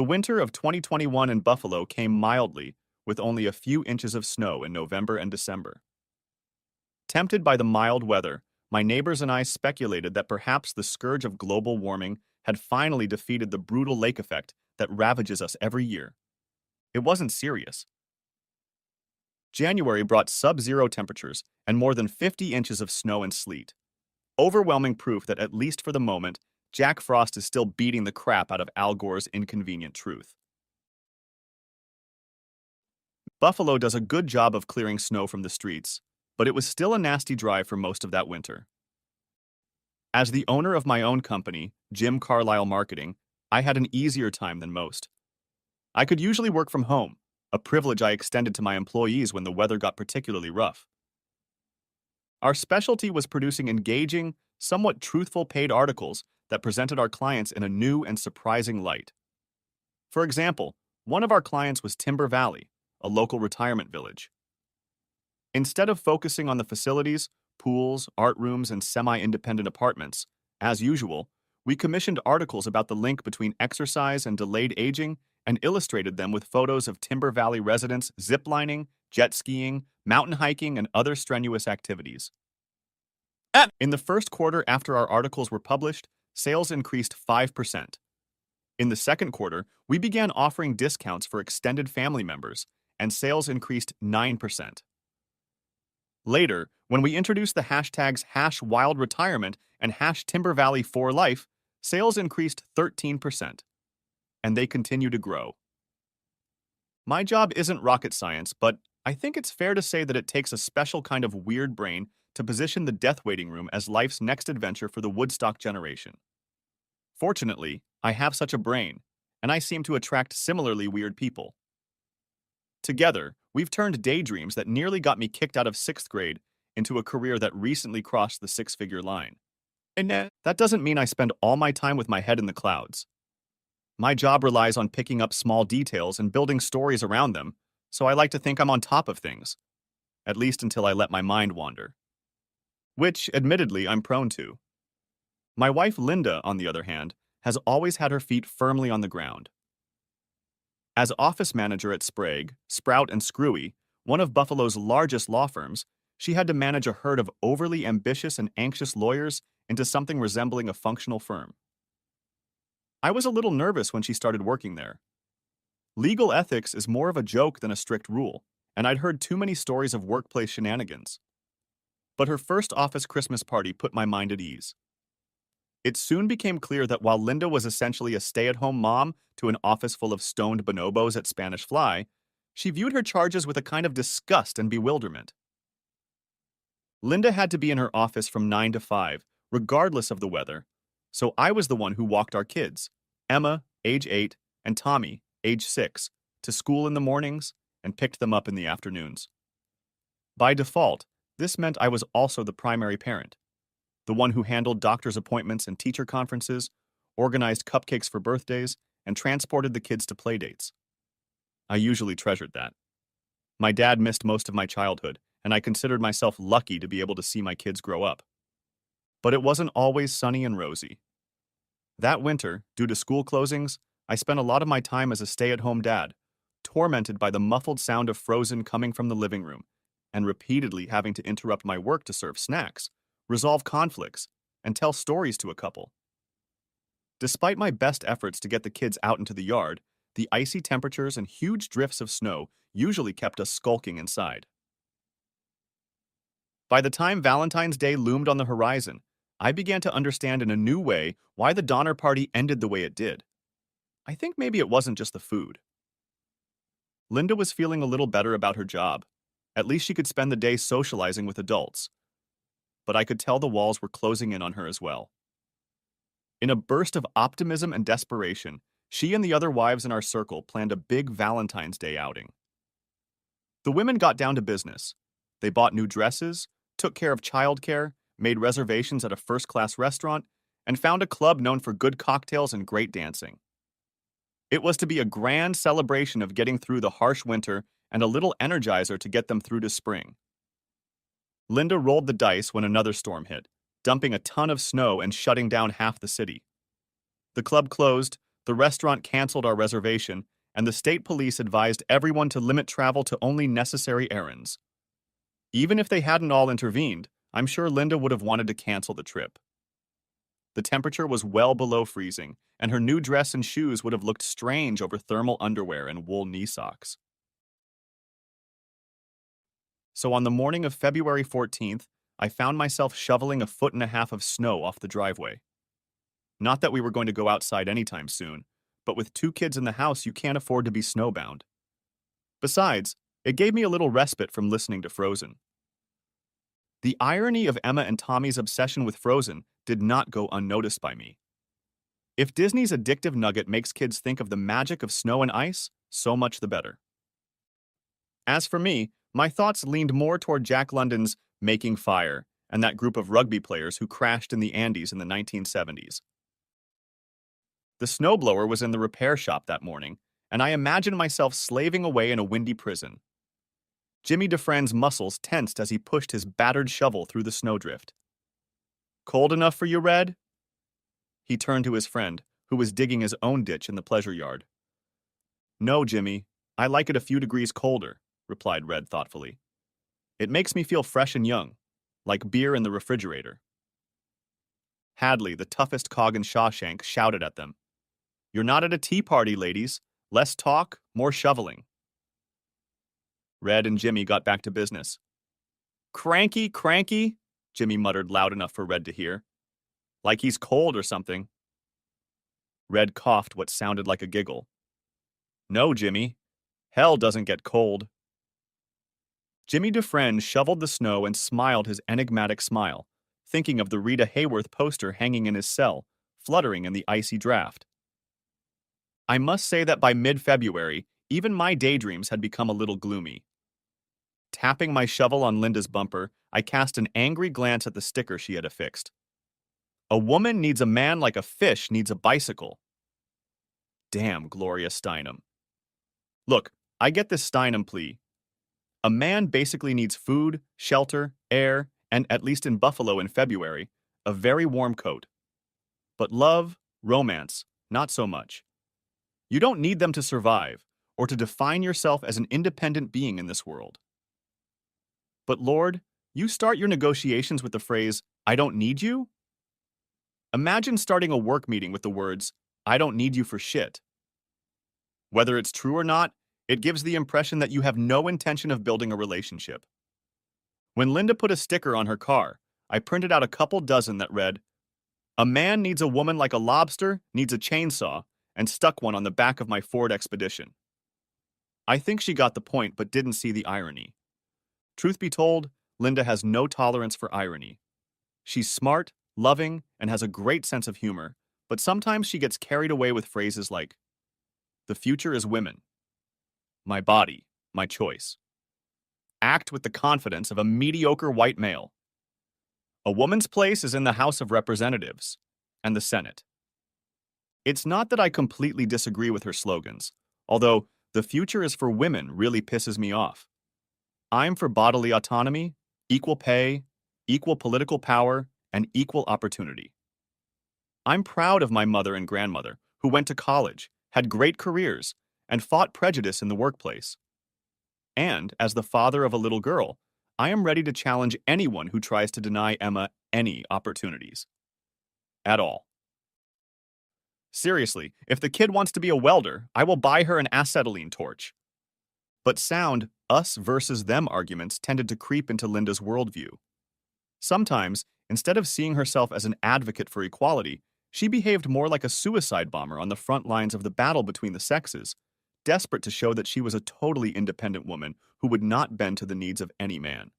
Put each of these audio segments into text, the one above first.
The winter of 2021 in Buffalo came mildly, with only a few inches of snow in November and December. Tempted by the mild weather, my neighbors and I speculated that perhaps the scourge of global warming had finally defeated the brutal lake effect that ravages us every year. It wasn't serious. January brought sub-zero temperatures and more than 50 inches of snow and sleet. Overwhelming proof that, at least for the moment, Jack Frost is still beating the crap out of Al Gore's inconvenient truth. Buffalo does a good job of clearing snow from the streets, but it was still a nasty drive for most of that winter. As the owner of my own company, Jim Carlisle Marketing, I had an easier time than most. I could usually work from home, a privilege I extended to my employees when the weather got particularly rough. Our specialty was producing engaging, somewhat truthful paid articles that presented our clients in a new and surprising light. For example, one of our clients was Timber Valley, a local retirement village. Instead of focusing on the facilities, pools, art rooms, and semi-independent apartments, as usual, we commissioned articles about the link between exercise and delayed aging and illustrated them with photos of Timber Valley residents ziplining, jet skiing, mountain hiking, and other strenuous activities. In the first quarter after our articles were published, sales increased 5%. In the second quarter, we began offering discounts for extended family members, and sales increased 9%. Later, when we introduced the hashtags #WildRetirement and #TimberValley4Life, sales increased 13%, and they continue to grow. My job isn't rocket science, but I think it's fair to say that it takes a special kind of weird brain to position the death waiting room as life's next adventure for the Woodstock generation. Fortunately, I have such a brain, and I seem to attract similarly weird people. Together, we've turned daydreams that nearly got me kicked out of 6th grade into a career that recently crossed the six-figure line. And that doesn't mean I spend all my time with my head in the clouds. My job relies on picking up small details and building stories around them, so I like to think I'm on top of things, at least until I let my mind wander. Which, admittedly, I'm prone to. My wife Linda, on the other hand, has always had her feet firmly on the ground. As office manager at Sprague, Sprout and Screwy, one of Buffalo's largest law firms, she had to manage a herd of overly ambitious and anxious lawyers into something resembling a functional firm. I was a little nervous when she started working there. Legal ethics is more of a joke than a strict rule, and I'd heard too many stories of workplace shenanigans. But her first office Christmas party put my mind at ease. It soon became clear that while Linda was essentially a stay-at-home mom to an office full of stoned bonobos at Spanish Fly, she viewed her charges with a kind of disgust and bewilderment. Linda had to be in her office from 9 to 5, regardless of the weather, so I was the one who walked our kids, Emma, age 8, and Tommy, age 6, to school in the mornings and picked them up in the afternoons. By default, this meant I was also the primary parent, the one who handled doctor's appointments and teacher conferences, organized cupcakes for birthdays, and transported the kids to playdates. I usually treasured that. My dad missed most of my childhood, and I considered myself lucky to be able to see my kids grow up. But it wasn't always sunny and rosy. That winter, due to school closings, I spent a lot of my time as a stay-at-home dad, tormented by the muffled sound of Frozen coming from the living room, and repeatedly having to interrupt my work to serve snacks, resolve conflicts, and tell stories to a couple. Despite my best efforts to get the kids out into the yard, the icy temperatures and huge drifts of snow usually kept us skulking inside. By the time Valentine's Day loomed on the horizon, I began to understand in a new way why the Donner Party ended the way it did. I think maybe it wasn't just the food. Linda was feeling a little better about her job. At least she could spend the day socializing with adults. But I could tell the walls were closing in on her as well. In a burst of optimism and desperation, she and the other wives in our circle planned a big Valentine's Day outing. The women got down to business. They bought new dresses, took care of childcare, made reservations at a first-class restaurant, and found a club known for good cocktails and great dancing. It was to be a grand celebration of getting through the harsh winter and a little energizer to get them through to spring. Linda rolled the dice when another storm hit, dumping a ton of snow and shutting down half the city. The club closed, The restaurant canceled our reservation, and the state police advised everyone to limit travel to only necessary errands. Even if they hadn't all intervened, I'm sure Linda would have wanted to cancel the trip. The temperature was well below freezing, and her new dress and shoes would have looked strange over thermal underwear and wool knee socks. So on the morning of February 14th, I found myself shoveling 1.5 feet of snow off the driveway. Not that we were going to go outside anytime soon, but with 2 kids in the house, you can't afford to be snowbound. Besides, it gave me a little respite from listening to Frozen. The irony of Emma and Tommy's obsession with Frozen did not go unnoticed by me. If Disney's addictive nugget makes kids think of the magic of snow and ice, so much the better. As for me, my thoughts leaned more toward Jack London's Making Fire and that group of rugby players who crashed in the Andes in the 1970s. The snowblower was in the repair shop that morning, and I imagined myself slaving away in a windy prison. Jimmy DeFriend's muscles tensed as he pushed his battered shovel through the snowdrift. "Cold enough for you, Red?" He turned to his friend, who was digging his own ditch in the pleasure yard. "No, Jimmy. I like it a few degrees colder," replied Red thoughtfully. "It makes me feel fresh and young, like beer in the refrigerator." Hadley, the toughest cog in Shawshank, shouted at them. "You're not at a tea party, ladies. Less talk, more shoveling." Red and Jimmy got back to business. "Cranky, cranky," Jimmy muttered loud enough for Red to hear. "Like he's cold or something." Red coughed what sounded like a giggle. "No, Jimmy. Hell doesn't get cold." Jimmy DeFriend shoveled the snow and smiled his enigmatic smile, thinking of the Rita Hayworth poster hanging in his cell, fluttering in the icy draft. I must say that by mid-February, even my daydreams had become a little gloomy. Tapping my shovel on Linda's bumper, I cast an angry glance at the sticker she had affixed. "A woman needs a man like a fish needs a bicycle." Damn Gloria Steinem. Look, I get this Steinem plea. A man basically needs food, shelter, air, and, at least in Buffalo in February, a very warm coat. But love, romance, not so much. You don't need them to survive, or to define yourself as an independent being in this world. But Lord, you start your negotiations with the phrase, "I don't need you"? Imagine starting a work meeting with the words, "I don't need you for shit." Whether it's true or not, it gives the impression that you have no intention of building a relationship. When Linda put a sticker on her car, I printed out a couple dozen that read, "A man needs a woman like a lobster, needs a chainsaw," and stuck one on the back of my Ford Expedition. I think she got the point but didn't see the irony. Truth be told, Linda has no tolerance for irony. She's smart, loving, and has a great sense of humor, but sometimes she gets carried away with phrases like, "The future is women," "My body, my choice." Act with the confidence of a mediocre white male. "A woman's place is in the House of Representatives and the Senate." It's not that I completely disagree with her slogans, although "the future is for women" really pisses me off. I'm for bodily autonomy, equal pay, equal political power, and equal opportunity. I'm proud of my mother and grandmother, who went to college, had great careers, and fought prejudice in the workplace. And, as the father of a little girl, I am ready to challenge anyone who tries to deny Emma any opportunities. At all. Seriously, if the kid wants to be a welder, I will buy her an acetylene torch. But sound us versus them arguments tended to creep into Linda's worldview. Sometimes, instead of seeing herself as an advocate for equality, she behaved more like a suicide bomber on the front lines of the battle between the sexes, desperate to show that she was a totally independent woman who would not bend to the needs of any man.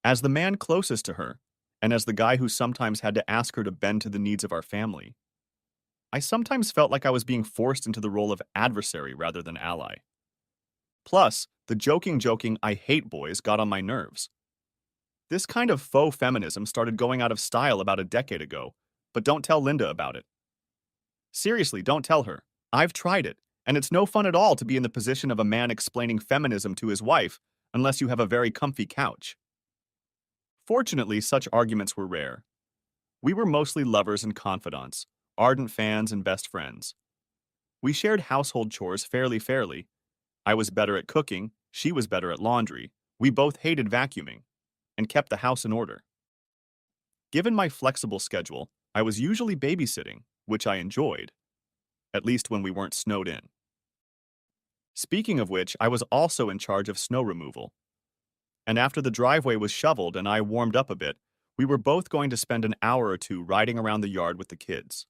As the man closest to her, and as the guy who sometimes had to ask her to bend to the needs of our family, I sometimes felt like I was being forced into the role of adversary rather than ally. Plus, the joking "I hate boys" got on my nerves. This kind of faux feminism started going out of style about a decade ago, but don't tell Linda about it. Seriously, don't tell her. I've tried it, and it's no fun at all to be in the position of a man explaining feminism to his wife unless you have a very comfy couch. Fortunately, such arguments were rare. We were mostly lovers and confidants, ardent fans and best friends. We shared household chores fairly. I was better at cooking, she was better at laundry. We both hated vacuuming and kept the house in order. Given my flexible schedule, I was usually babysitting, which I enjoyed, at least when we weren't snowed in. Speaking of which, I was also in charge of snow removal. And after the driveway was shoveled and I warmed up a bit, we were both going to spend an hour or two riding around the yard with the kids.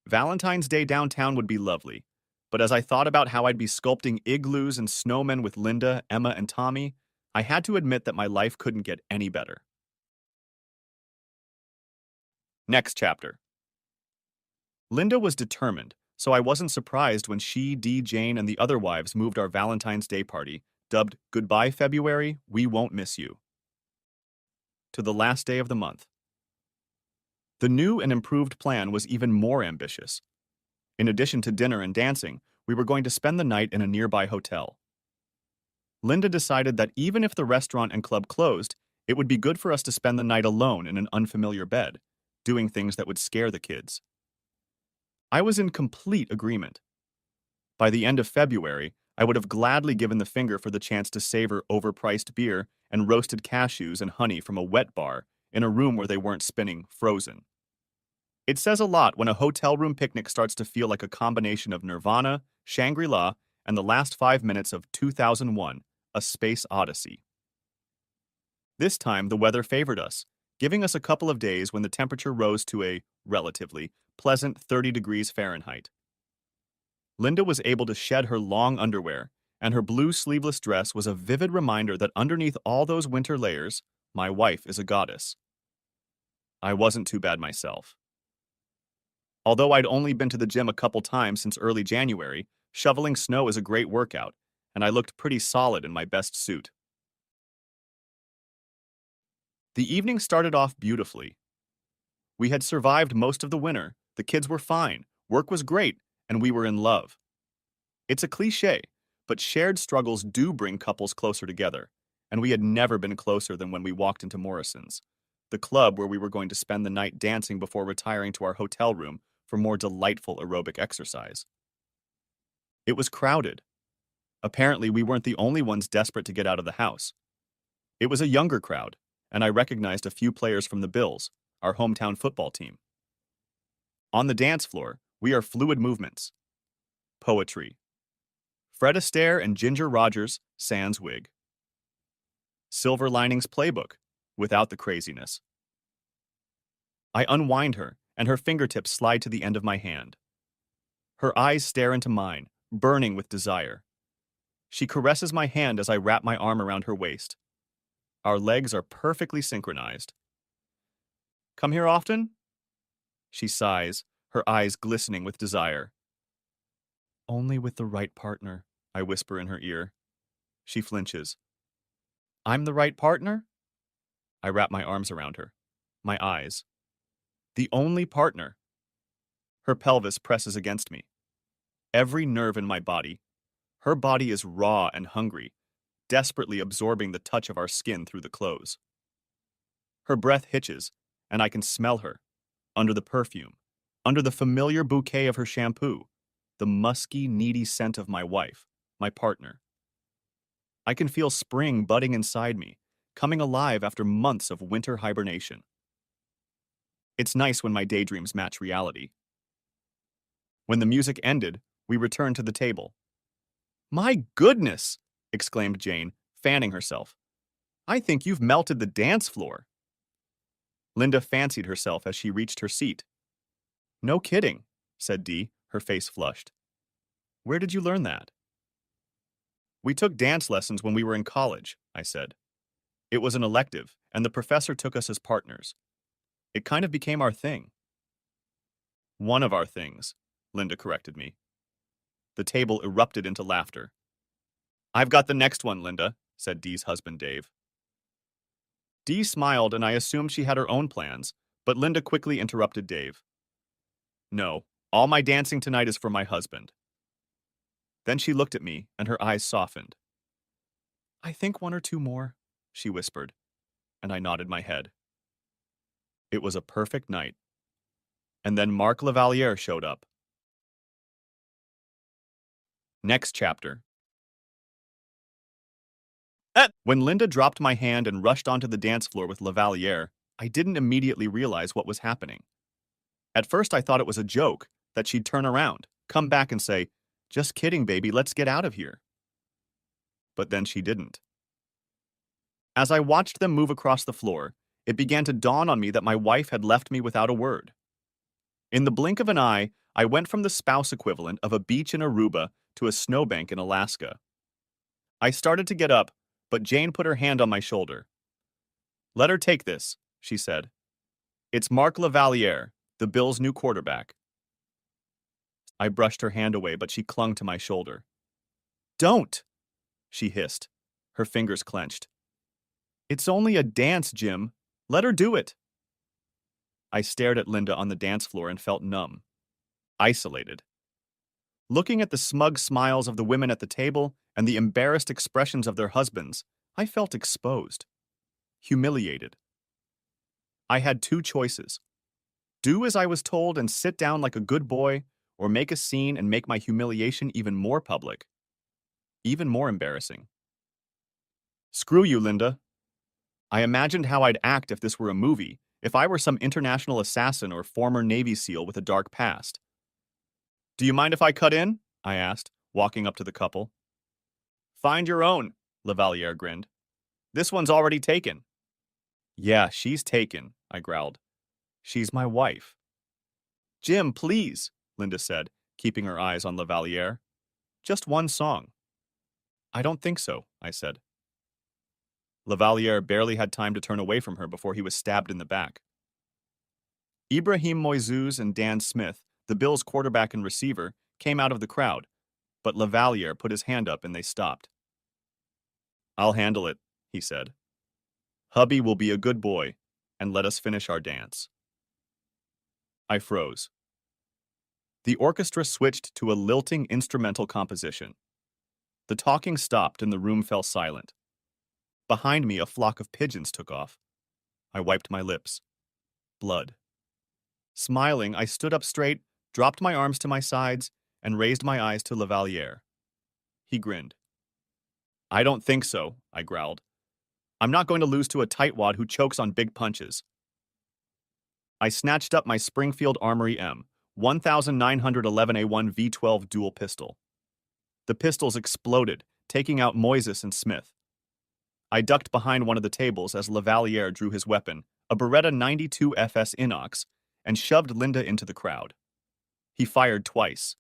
Valentine's Day downtown would be lovely, but as I thought about how I'd be sculpting igloos and snowmen with Linda, Emma, and Tommy, I had to admit that my life couldn't get any better. Next chapter. Linda was determined, so I wasn't surprised when she, Dee, Jane, and the other wives moved our Valentine's Day party, dubbed Goodbye February, We Won't Miss You, to the last day of the month. The new and improved plan was even more ambitious. In addition to dinner and dancing, we were going to spend the night in a nearby hotel. Linda decided that even if the restaurant and club closed, it would be good for us to spend the night alone in an unfamiliar bed, doing things that would scare the kids. I was in complete agreement. By the end of February, I would have gladly given the finger for the chance to savor overpriced beer and roasted cashews and honey from a wet bar in a room where they weren't spinning Frozen. It says a lot when a hotel room picnic starts to feel like a combination of Nirvana, Shangri-La, and the last 5 minutes of 2001, A Space Odyssey. This time, the weather favored us, giving us a couple of days when the temperature rose to a, relatively, pleasant 30 degrees Fahrenheit. Linda was able to shed her long underwear, and her blue sleeveless dress was a vivid reminder that underneath all those winter layers, my wife is a goddess. I wasn't too bad myself. Although I'd only been to the gym a couple times since early January, shoveling snow is a great workout, and I looked pretty solid in my best suit. The evening started off beautifully. We had survived most of the winter, the kids were fine, work was great, and we were in love. It's a cliché, but shared struggles do bring couples closer together, and we had never been closer than when we walked into Morrison's, the club where we were going to spend the night dancing before retiring to our hotel room for more delightful aerobic exercise. It was crowded. Apparently, we weren't the only ones desperate to get out of the house. It was a younger crowd, and I recognized a few players from the Bills, our hometown football team. On the dance floor, we are fluid movements. Poetry. Fred Astaire and Ginger Rogers, sans wig. Silver Linings Playbook, without the craziness. I unwind her, and her fingertips slide to the end of my hand. Her eyes stare into mine, burning with desire. She caresses my hand as I wrap my arm around her waist. Our legs are perfectly synchronized. Come here often? She sighs, her eyes glistening with desire. Only with the right partner, I whisper in her ear. She flinches. I'm the right partner? I wrap my arms around her. My eyes. The only partner. Her pelvis presses against me. Every nerve in my body. Her body is raw and hungry, desperately absorbing the touch of our skin through the clothes. Her breath hitches, and I can smell her, under the perfume, under the familiar bouquet of her shampoo, the musky, needy scent of my wife, my partner. I can feel spring budding inside me, coming alive after months of winter hibernation. It's nice when my daydreams match reality. When the music ended, we returned to the table. My goodness! Exclaimed Jane, fanning herself. I think you've melted the dance floor. Linda fancied herself as she reached her seat. No kidding, said Dee, her face flushed. Where did you learn that? We took dance lessons when we were in college, I said. It was an elective, and the professor took us as partners. It kind of became our thing. One of our things, Linda corrected me. The table erupted into laughter. I've got the next one, Linda, said Dee's husband, Dave. Dee smiled, and I assumed she had her own plans, but Linda quickly interrupted Dave. No, all my dancing tonight is for my husband. Then she looked at me, and her eyes softened. I think one or two more, she whispered, and I nodded my head. It was a perfect night. And then Marc Lavaliere showed up. Next chapter. When Linda dropped my hand and rushed onto the dance floor with Lavaliere, I didn't immediately realize what was happening. At first I thought it was a joke, that she'd turn around, come back and say, "Just kidding, baby, let's get out of here." But then she didn't. As I watched them move across the floor, it began to dawn on me that my wife had left me without a word. In the blink of an eye, I went from the spouse equivalent of a beach in Aruba to a snowbank in Alaska. I started to get up, but Jane put her hand on my shoulder. "Let her take this," she said. "It's Marc Lavaliere, the Bills' new quarterback." I brushed her hand away, but she clung to my shoulder. "Don't!" she hissed, her fingers clenched. "It's only a dance, Jim. Let her do it." I stared at Linda on the dance floor and felt numb, isolated. Looking at the smug smiles of the women at the table and the embarrassed expressions of their husbands, I felt exposed, humiliated. I had two choices: do as I was told and sit down like a good boy, or make a scene and make my humiliation even more public, even more embarrassing. "Screw you, Linda." I imagined how I'd act if this were a movie, if I were some international assassin or former Navy SEAL with a dark past. "Do you mind if I cut in?" I asked, walking up to the couple. "Find your own," Lavaliere grinned. "This one's already taken." "Yeah, she's taken," I growled. "She's my wife." "Jim, please," Linda said, keeping her eyes on Lavaliere. "Just one song." "I don't think so," I said. Lavaliere barely had time to turn away from her before he was stabbed in the back. Ibrahim Moises and Dan Smith, the Bills' quarterback and receiver, came out of the crowd, but Lavaliere put his hand up and they stopped. "I'll handle it," he said. "Hubby will be a good boy and let us finish our dance." I froze. The orchestra switched to a lilting instrumental composition. The talking stopped and the room fell silent. Behind me, a flock of pigeons took off. I wiped my lips. Blood. Smiling, I stood up straight, dropped my arms to my sides, and raised my eyes to Lavaliere. He grinned. "I don't think so," I growled. "I'm not going to lose to a tightwad who chokes on big punches." I snatched up my Springfield Armory M 1911A1 V12 dual pistol. The pistols exploded, taking out Moises and Smith. I ducked behind one of the tables as Lavaliere drew his weapon, a Beretta 92 FS Inox, and shoved Linda into the crowd. He fired twice.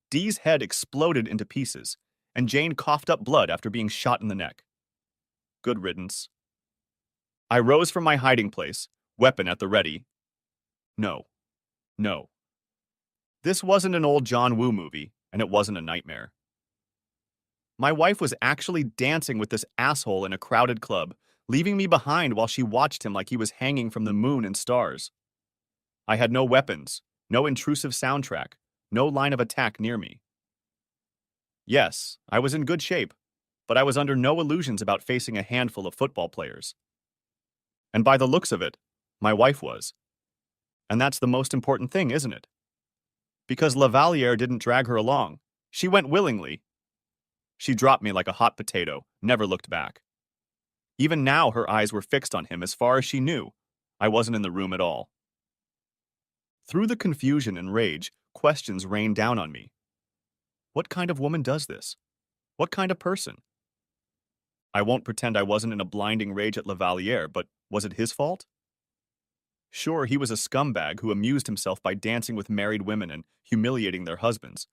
Dee's head exploded into pieces, and Jane coughed up blood after being shot in the neck. Good riddance. I rose from my hiding place, weapon at the ready. No. No. This wasn't an old John Woo movie, and it wasn't a nightmare. My wife was actually dancing with this asshole in a crowded club, leaving me behind while she watched him like he was hanging from the moon and stars. I had no weapons, no intrusive soundtrack, no line of attack near me. Yes, I was in good shape, but I was under no illusions about facing a handful of football players. And by the looks of it, my wife was. And that's the most important thing, isn't it? Because Lavaliere didn't drag her along. She went willingly. She dropped me like a hot potato, never looked back. Even now, her eyes were fixed on him as far as she knew. I wasn't in the room at all. Through the confusion and rage, questions rained down on me. What kind of woman does this? What kind of person? I won't pretend I wasn't in a blinding rage at Lavaliere, but was it his fault? Sure, he was a scumbag who amused himself by dancing with married women and humiliating their husbands,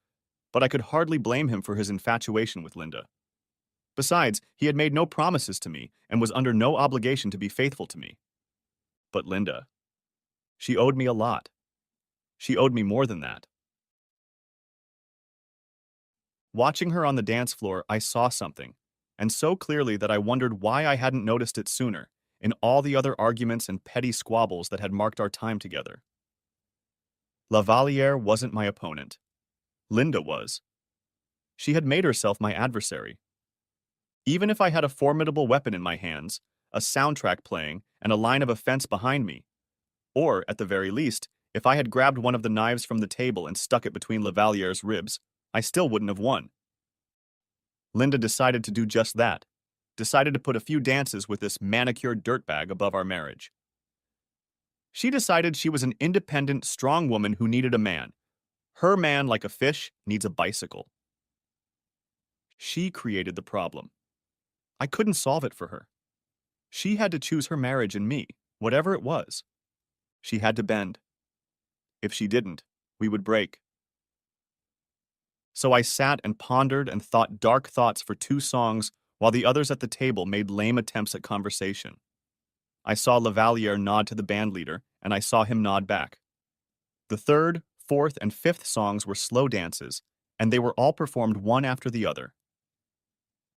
but I could hardly blame him for his infatuation with Linda. Besides, he had made no promises to me and was under no obligation to be faithful to me. But Linda, she owed me a lot. She owed me more than that. Watching her on the dance floor, I saw something, and so clearly that I wondered why I hadn't noticed it sooner, in all the other arguments and petty squabbles that had marked our time together. Lavaliere wasn't my opponent. Linda was. She had made herself my adversary. Even if I had a formidable weapon in my hands, a soundtrack playing, and a line of offense behind me, or, at the very least, If I had grabbed one of the knives from the table and stuck it between Lavaliere's ribs, I still wouldn't have won. Linda decided to do just that, decided to put a few dances with this manicured dirtbag above our marriage. She decided she was an independent, strong woman who needed a man. Her man, like a fish, needs a bicycle. She created the problem. I couldn't solve it for her. She had to choose her marriage and me, whatever it was. She had to bend. If she didn't, we would break. So I sat and pondered and thought dark thoughts for 2 songs while the others at the table made lame attempts at conversation. I saw Lavaliere nod to the bandleader, and I saw him nod back. The third, fourth, and fifth songs were slow dances, and they were all performed one after the other.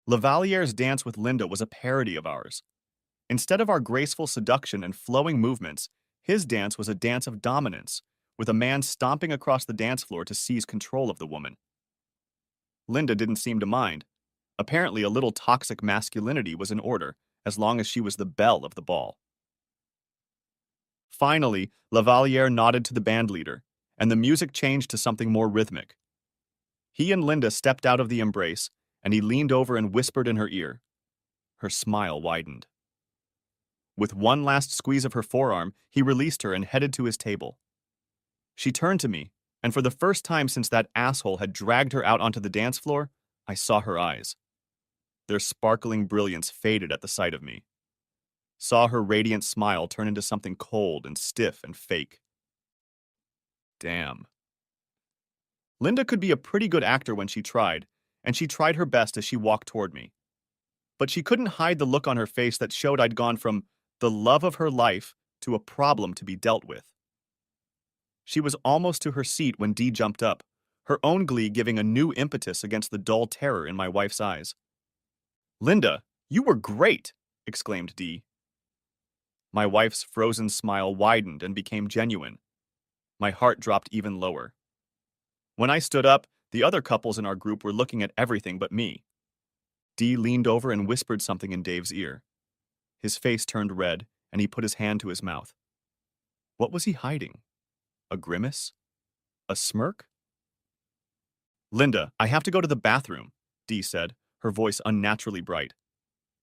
Lavaliere's dance with Linda was a parody of ours. Instead of our graceful seduction and flowing movements, his dance was a dance of dominance, with a man stomping across the dance floor to seize control of the woman. Linda didn't seem to mind. Apparently, a little toxic masculinity was in order, as long as she was the belle of the ball. Finally, Lavaliere nodded to the bandleader, and the music changed to something more rhythmic. He and Linda stepped out of the embrace, and he leaned over and whispered in her ear. Her smile widened. With one last squeeze of her forearm, he released her and headed to his table. She turned to me, and for the first time since that asshole had dragged her out onto the dance floor, I saw her eyes. Their sparkling brilliance faded at the sight of me. Saw her radiant smile turn into something cold and stiff and fake. Damn. Linda could be a pretty good actor when she tried, and she tried her best as she walked toward me. But she couldn't hide the look on her face that showed I'd gone from the love of her life to a problem to be dealt with. She was almost to her seat when Dee jumped up, her own glee giving a new impetus against the dull terror in my wife's eyes. "Linda, you were great!" exclaimed Dee. My wife's frozen smile widened and became genuine. My heart dropped even lower. When I stood up, the other couples in our group were looking at everything but me. Dee leaned over and whispered something in Dave's ear. His face turned red, and he put his hand to his mouth. What was he hiding? A grimace? A smirk? "Linda, I have to go to the bathroom," Dee said, her voice unnaturally bright.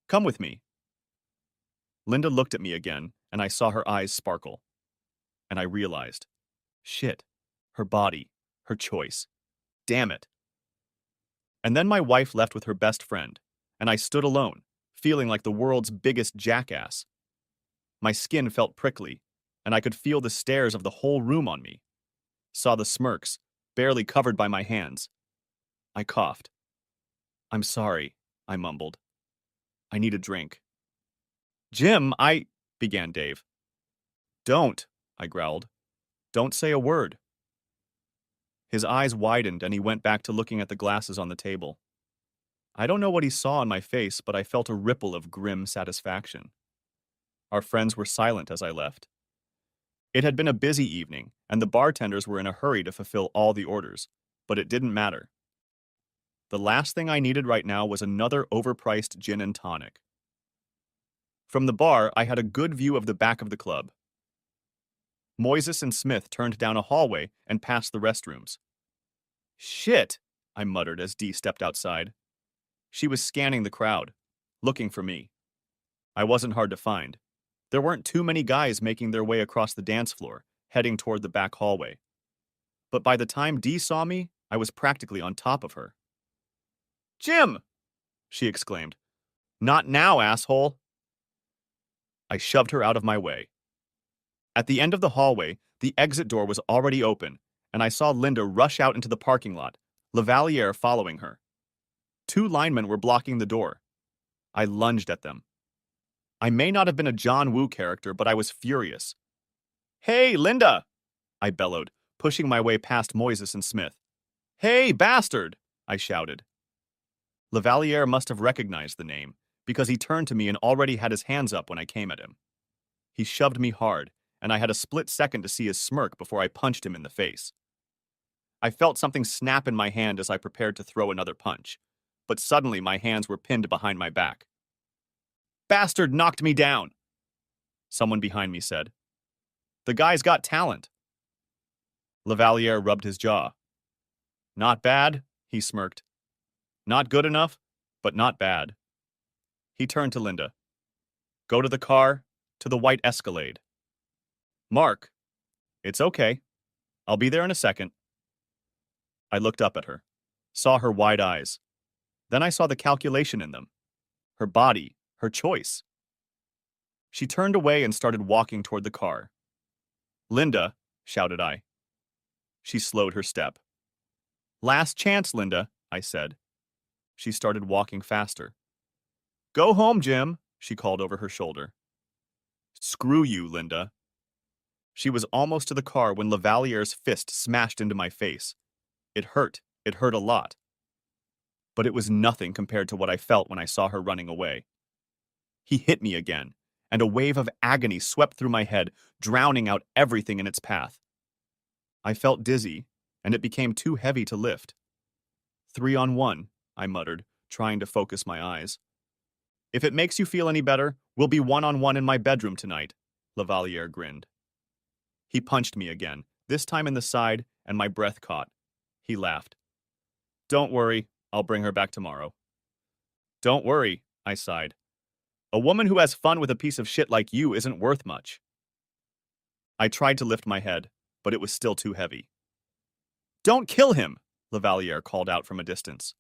"Come with me." Linda looked at me again, and I saw her eyes sparkle. And I realized, shit, her body, her choice. Damn it. And then my wife left with her best friend, and I stood alone, feeling like the world's biggest jackass. My skin felt prickly, and I could feel the stares of the whole room on me. Saw the smirks, barely covered by my hands. I coughed. "I'm sorry," I mumbled. "I need a drink." "Jim, began Dave. "Don't," I growled. "Don't say a word." His eyes widened and he went back to looking at the glasses on the table. I don't know what he saw on my face, but I felt a ripple of grim satisfaction. Our friends were silent as I left. It had been a busy evening, and the bartenders were in a hurry to fulfill all the orders, but it didn't matter. The last thing I needed right now was another overpriced gin and tonic. From the bar, I had a good view of the back of the club. Moises and Smith turned down a hallway and passed the restrooms. "Shit," I muttered as Dee stepped outside. She was scanning the crowd, looking for me. I wasn't hard to find. There weren't too many guys making their way across the dance floor, heading toward the back hallway. But by the time Dee saw me, I was practically on top of her. "Jim!" she exclaimed. "Not now, asshole!" I shoved her out of my way. At the end of the hallway, the exit door was already open, and I saw Linda rush out into the parking lot, Lavaliere following her. 2 linemen were blocking the door. I lunged at them. I may not have been a John Woo character, but I was furious. "Hey, Linda!" I bellowed, pushing my way past Moises and Smith. "Hey, bastard!" I shouted. Lavaliere must have recognized the name, because he turned to me and already had his hands up when I came at him. He shoved me hard, and I had a split second to see his smirk before I punched him in the face. I felt something snap in my hand as I prepared to throw another punch, but suddenly my hands were pinned behind my back. "Bastard knocked me down," someone behind me said. "The guy's got talent." Lavalier rubbed his jaw. Not bad, he smirked. Not good enough, but not bad. He turned to Linda. Go to the car, to the white Escalade. Mark, it's okay. I'll be there in a second. I looked up at her, saw her wide eyes. Then I saw the calculation in them. Her body, her choice. She turned away and started walking toward the car. Linda, shouted I. She slowed her step. Last chance, Linda, I said. She started walking faster. Go home, Jim, she called over her shoulder. Screw you, Linda. She was almost to the car when Lavalier's fist smashed into my face. It hurt a lot. But it was nothing compared to what I felt when I saw her running away. He hit me again, and a wave of agony swept through my head, drowning out everything in its path. I felt dizzy, and it became too heavy to lift. 3 on 1, I muttered, trying to focus my eyes. If it makes you feel any better, we'll be 1 on 1 in my bedroom tonight, Lavalier grinned. He punched me again, this time in the side, and my breath caught. He laughed. Don't worry, I'll bring her back tomorrow. Don't worry, I sighed. A woman who has fun with a piece of shit like you isn't worth much. I tried to lift my head, but it was still too heavy. Don't kill him, Lavalier called out from a distance.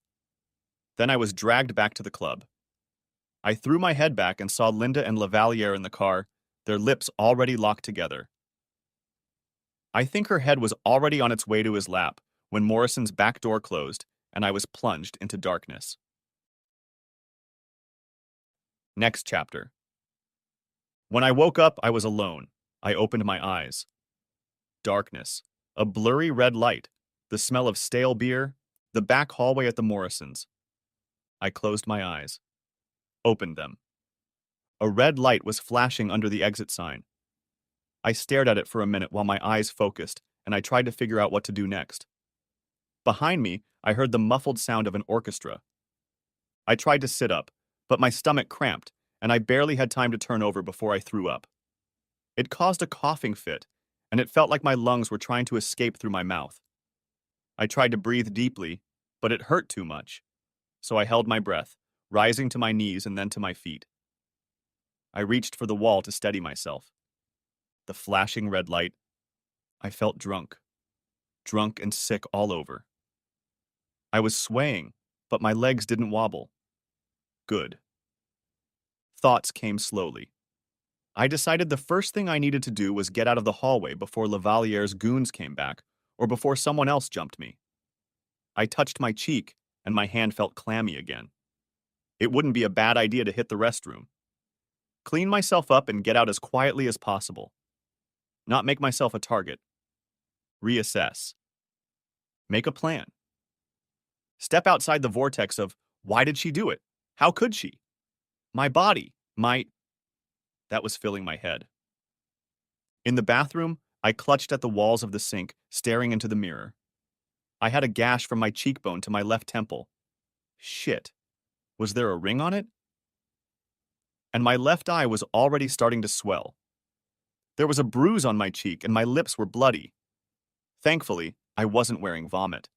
Then I was dragged back to the club. I threw my head back and saw Linda and Lavalier in the car, their lips already locked together. I think her head was already on its way to his lap when Morrison's back door closed and I was plunged into darkness. Next chapter. When I woke up, I was alone. I opened my eyes. Darkness. A blurry red light. The smell of stale beer. The back hallway at the Morrisons. I closed my eyes. Opened them. A red light was flashing under the exit sign. I stared at it for a minute while my eyes focused, and I tried to figure out what to do next. Behind me, I heard the muffled sound of an orchestra. I tried to sit up, but my stomach cramped, and I barely had time to turn over before I threw up. It caused a coughing fit, and it felt like my lungs were trying to escape through my mouth. I tried to breathe deeply, but it hurt too much, so I held my breath, rising to my knees and then to my feet. I reached for the wall to steady myself. The flashing red light. I felt drunk and sick all over. I was swaying, but my legs didn't wobble. Good. Thoughts came slowly. I decided the first thing I needed to do was get out of the hallway before Lavalier's goons came back, or before someone else jumped me. I touched my cheek, and my hand felt clammy again. It wouldn't be a bad idea to hit the restroom. Clean myself up and get out as quietly as possible. Not make myself a target. Reassess. Make a plan. Step outside the vortex of, why did she do it? How could she? My body, That was filling my head. In the bathroom, I clutched at the walls of the sink, staring into the mirror. I had a gash from my cheekbone to my left temple. Shit. Was there a ring on it? And my left eye was already starting to swell. There was a bruise on my cheek and my lips were bloody. Thankfully, I wasn't wearing vomit.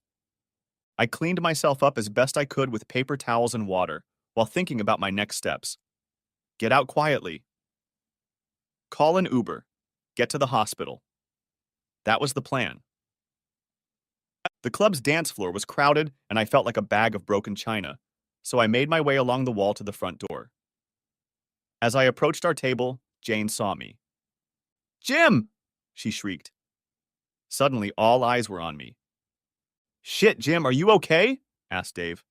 I cleaned myself up as best I could with paper towels and water while thinking about my next steps. Get out quietly. Call an Uber. Get to the hospital. That was the plan. The club's dance floor was crowded and I felt like a bag of broken china, so I made my way along the wall to the front door. As I approached our table, Jane saw me. Jim! She shrieked. Suddenly, all eyes were on me. Shit, Jim, are you okay? Asked Dave.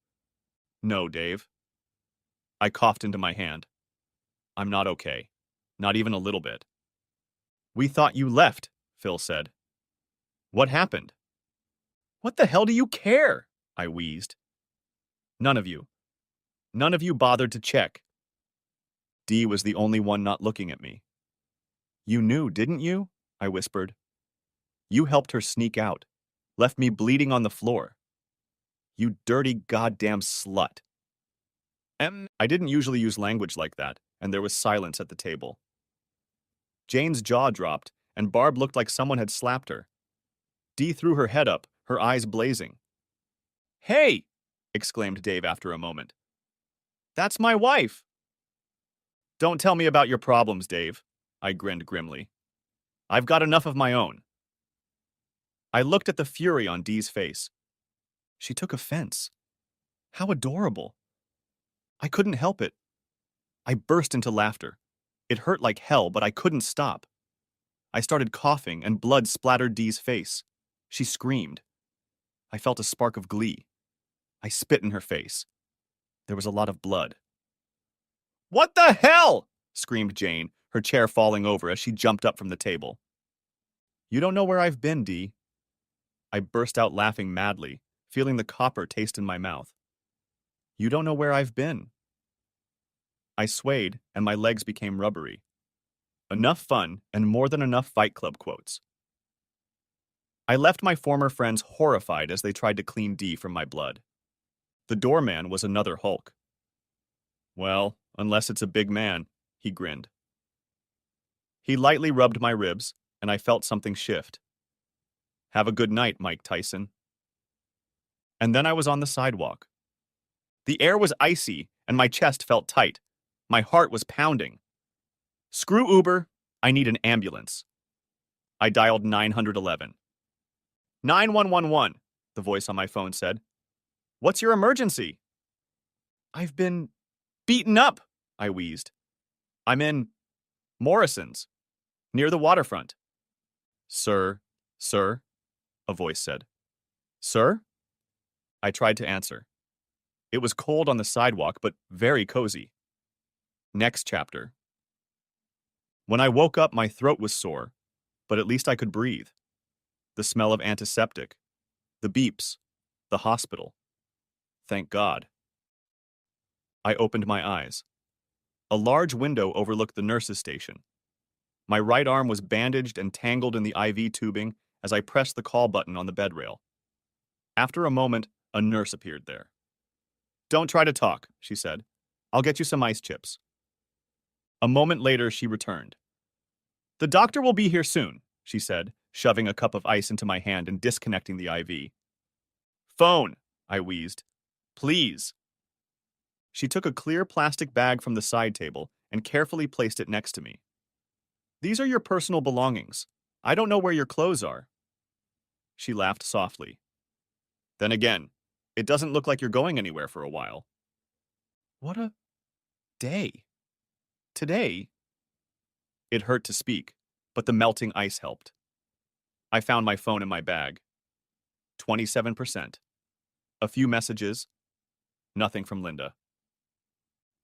No, Dave. I coughed into my hand. I'm not okay. Not even a little bit. We thought you left, Phil said. What happened? What the hell do you care? I wheezed. None of you. None of you bothered to check. Dee was the only one not looking at me. You knew, didn't you? I whispered. You helped her sneak out. Left me bleeding on the floor. You dirty goddamn slut. I didn't usually use language like that, and there was silence at the table. Jane's jaw dropped, and Barb looked like someone had slapped her. Dee threw her head up, her eyes blazing. "Hey!" exclaimed Dave after a moment. "That's my wife!" "Don't tell me about your problems, Dave," I grinned grimly. "I've got enough of my own." I looked at the fury on Dee's face. She took offense. How adorable. I couldn't help it. I burst into laughter. It hurt like hell, but I couldn't stop. I started coughing, and blood splattered Dee's face. She screamed. I felt a spark of glee. I spit in her face. There was a lot of blood. "What the hell?" screamed Jane, her chair falling over as she jumped up from the table. "You don't know where I've been, Dee." I burst out laughing madly, feeling the copper taste in my mouth. "You don't know where I've been." I swayed, and my legs became rubbery. Enough fun, and more than enough Fight Club quotes. I left my former friends horrified as they tried to clean Dee from my blood. The doorman was another Hulk. "Well, unless it's a big man," he grinned. He lightly rubbed my ribs, and I felt something shift. "Have a good night, Mike Tyson." And then I was on the sidewalk. The air was icy, and my chest felt tight. My heart was pounding. "Screw Uber, I need an ambulance." I dialed 911. 9111, the voice on my phone said. "What's your emergency?" "I've been beaten up," I wheezed. "I'm in Morrison's, near the waterfront." Sir, a voice said. "Sir?" I tried to answer. It was cold on the sidewalk, but very cozy. Next chapter. When I woke up, my throat was sore, but at least I could breathe. The smell of antiseptic, the beeps, the hospital. Thank God. I opened my eyes. A large window overlooked the nurse's station. My right arm was bandaged and tangled in the IV tubing as I pressed the call button on the bed rail. After a moment, a nurse appeared there. "Don't try to talk," she said. "I'll get you some ice chips." A moment later, she returned. "The doctor will be here soon," she said, shoving a cup of ice into my hand and disconnecting the IV. "Phone," I wheezed. "Please." She took a clear plastic bag from the side table and carefully placed it next to me. "These are your personal belongings. I don't know where your clothes are." She laughed softly. "Then again, it doesn't look like you're going anywhere for a while." What a day. Today. It hurt to speak, but the melting ice helped. I found my phone in my bag. 27%. A few messages. Nothing from Linda.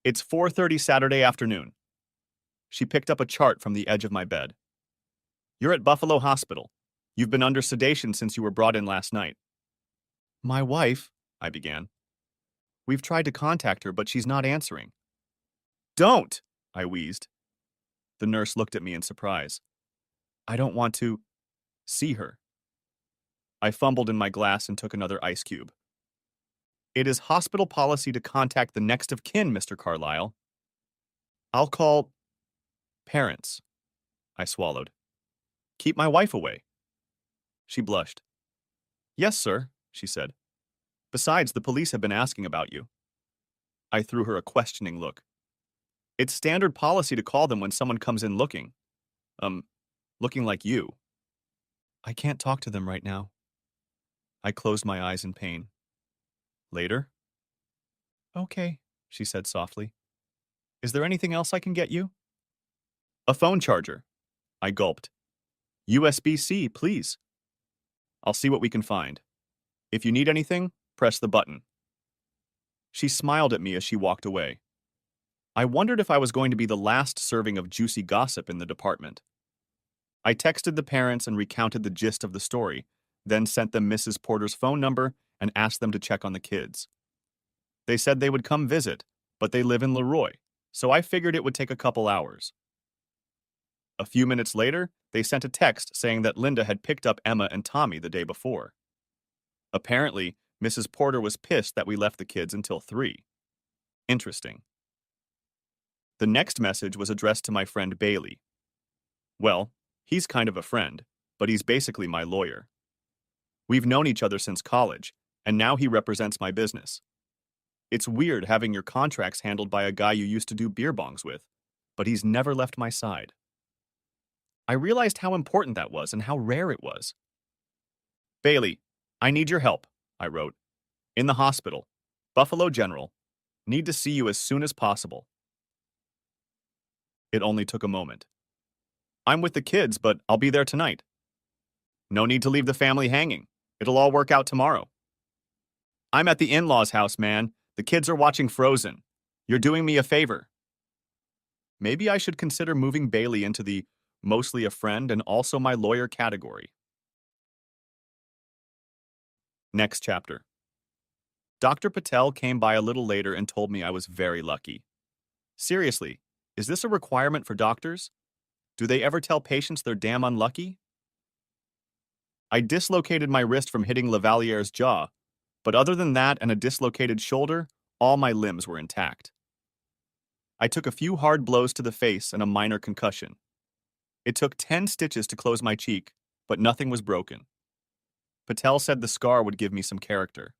It's 4:30 Saturday afternoon. She picked up a chart from the edge of my bed. "You're at Buffalo Hospital. You've been under sedation since you were brought in last night." "My wife," I began. "We've tried to contact her, but she's not answering." "Don't!" I wheezed. The nurse looked at me in surprise. "I don't want to see her." I fumbled in my glass and took another ice cube. "It is hospital policy to contact the next of kin, Mr. Carlyle." "I'll call parents." I swallowed. "Keep my wife away." She blushed. "Yes, sir," she said. "Besides, the police have been asking about you." I threw her a questioning look. "It's standard policy to call them when someone comes in looking. Looking like you." "I can't talk to them right now." I closed my eyes in pain. "Later?" "Okay," she said softly. "Is there anything else I can get you?" "A phone charger." I gulped. "USB-C, please." "I'll see what we can find. If you need anything, press the button." She smiled at me as she walked away. I wondered if I was going to be the last serving of juicy gossip in the department. I texted the parents and recounted the gist of the story, then sent them Mrs. Porter's phone number and asked them to check on the kids. They said they would come visit, but they live in Leroy, so I figured it would take a couple hours. A few minutes later, they sent a text saying that Linda had picked up Emma and Tommy the day before. Apparently, Mrs. Porter was pissed that we left the kids until 3. Interesting. The next message was addressed to my friend Bailey. Well, he's kind of a friend, but he's basically my lawyer. We've known each other since college, and now he represents my business. It's weird having your contracts handled by a guy you used to do beer bongs with, but he's never left my side. I realized how important that was and how rare it was. Bailey, I need your help, I wrote. In the hospital. Buffalo General. Need to see you as soon as possible. It only took a moment. I'm with the kids, but I'll be there tonight. No need to leave the family hanging. It'll all work out tomorrow. I'm at the in-laws' house, man. The kids are watching Frozen. You're doing me a favor. Maybe I should consider moving Bailey into the mostly a friend and also my lawyer category. Next chapter. Dr. Patel came by a little later and told me I was very lucky. Seriously, is this a requirement for doctors? Do they ever tell patients they're damn unlucky? I dislocated my wrist from hitting Lavaliere's jaw, but other than that and a dislocated shoulder, all my limbs were intact. I took a few hard blows to the face and a minor concussion. It took 10 stitches to close my cheek, but nothing was broken. Patel said the scar would give me some character.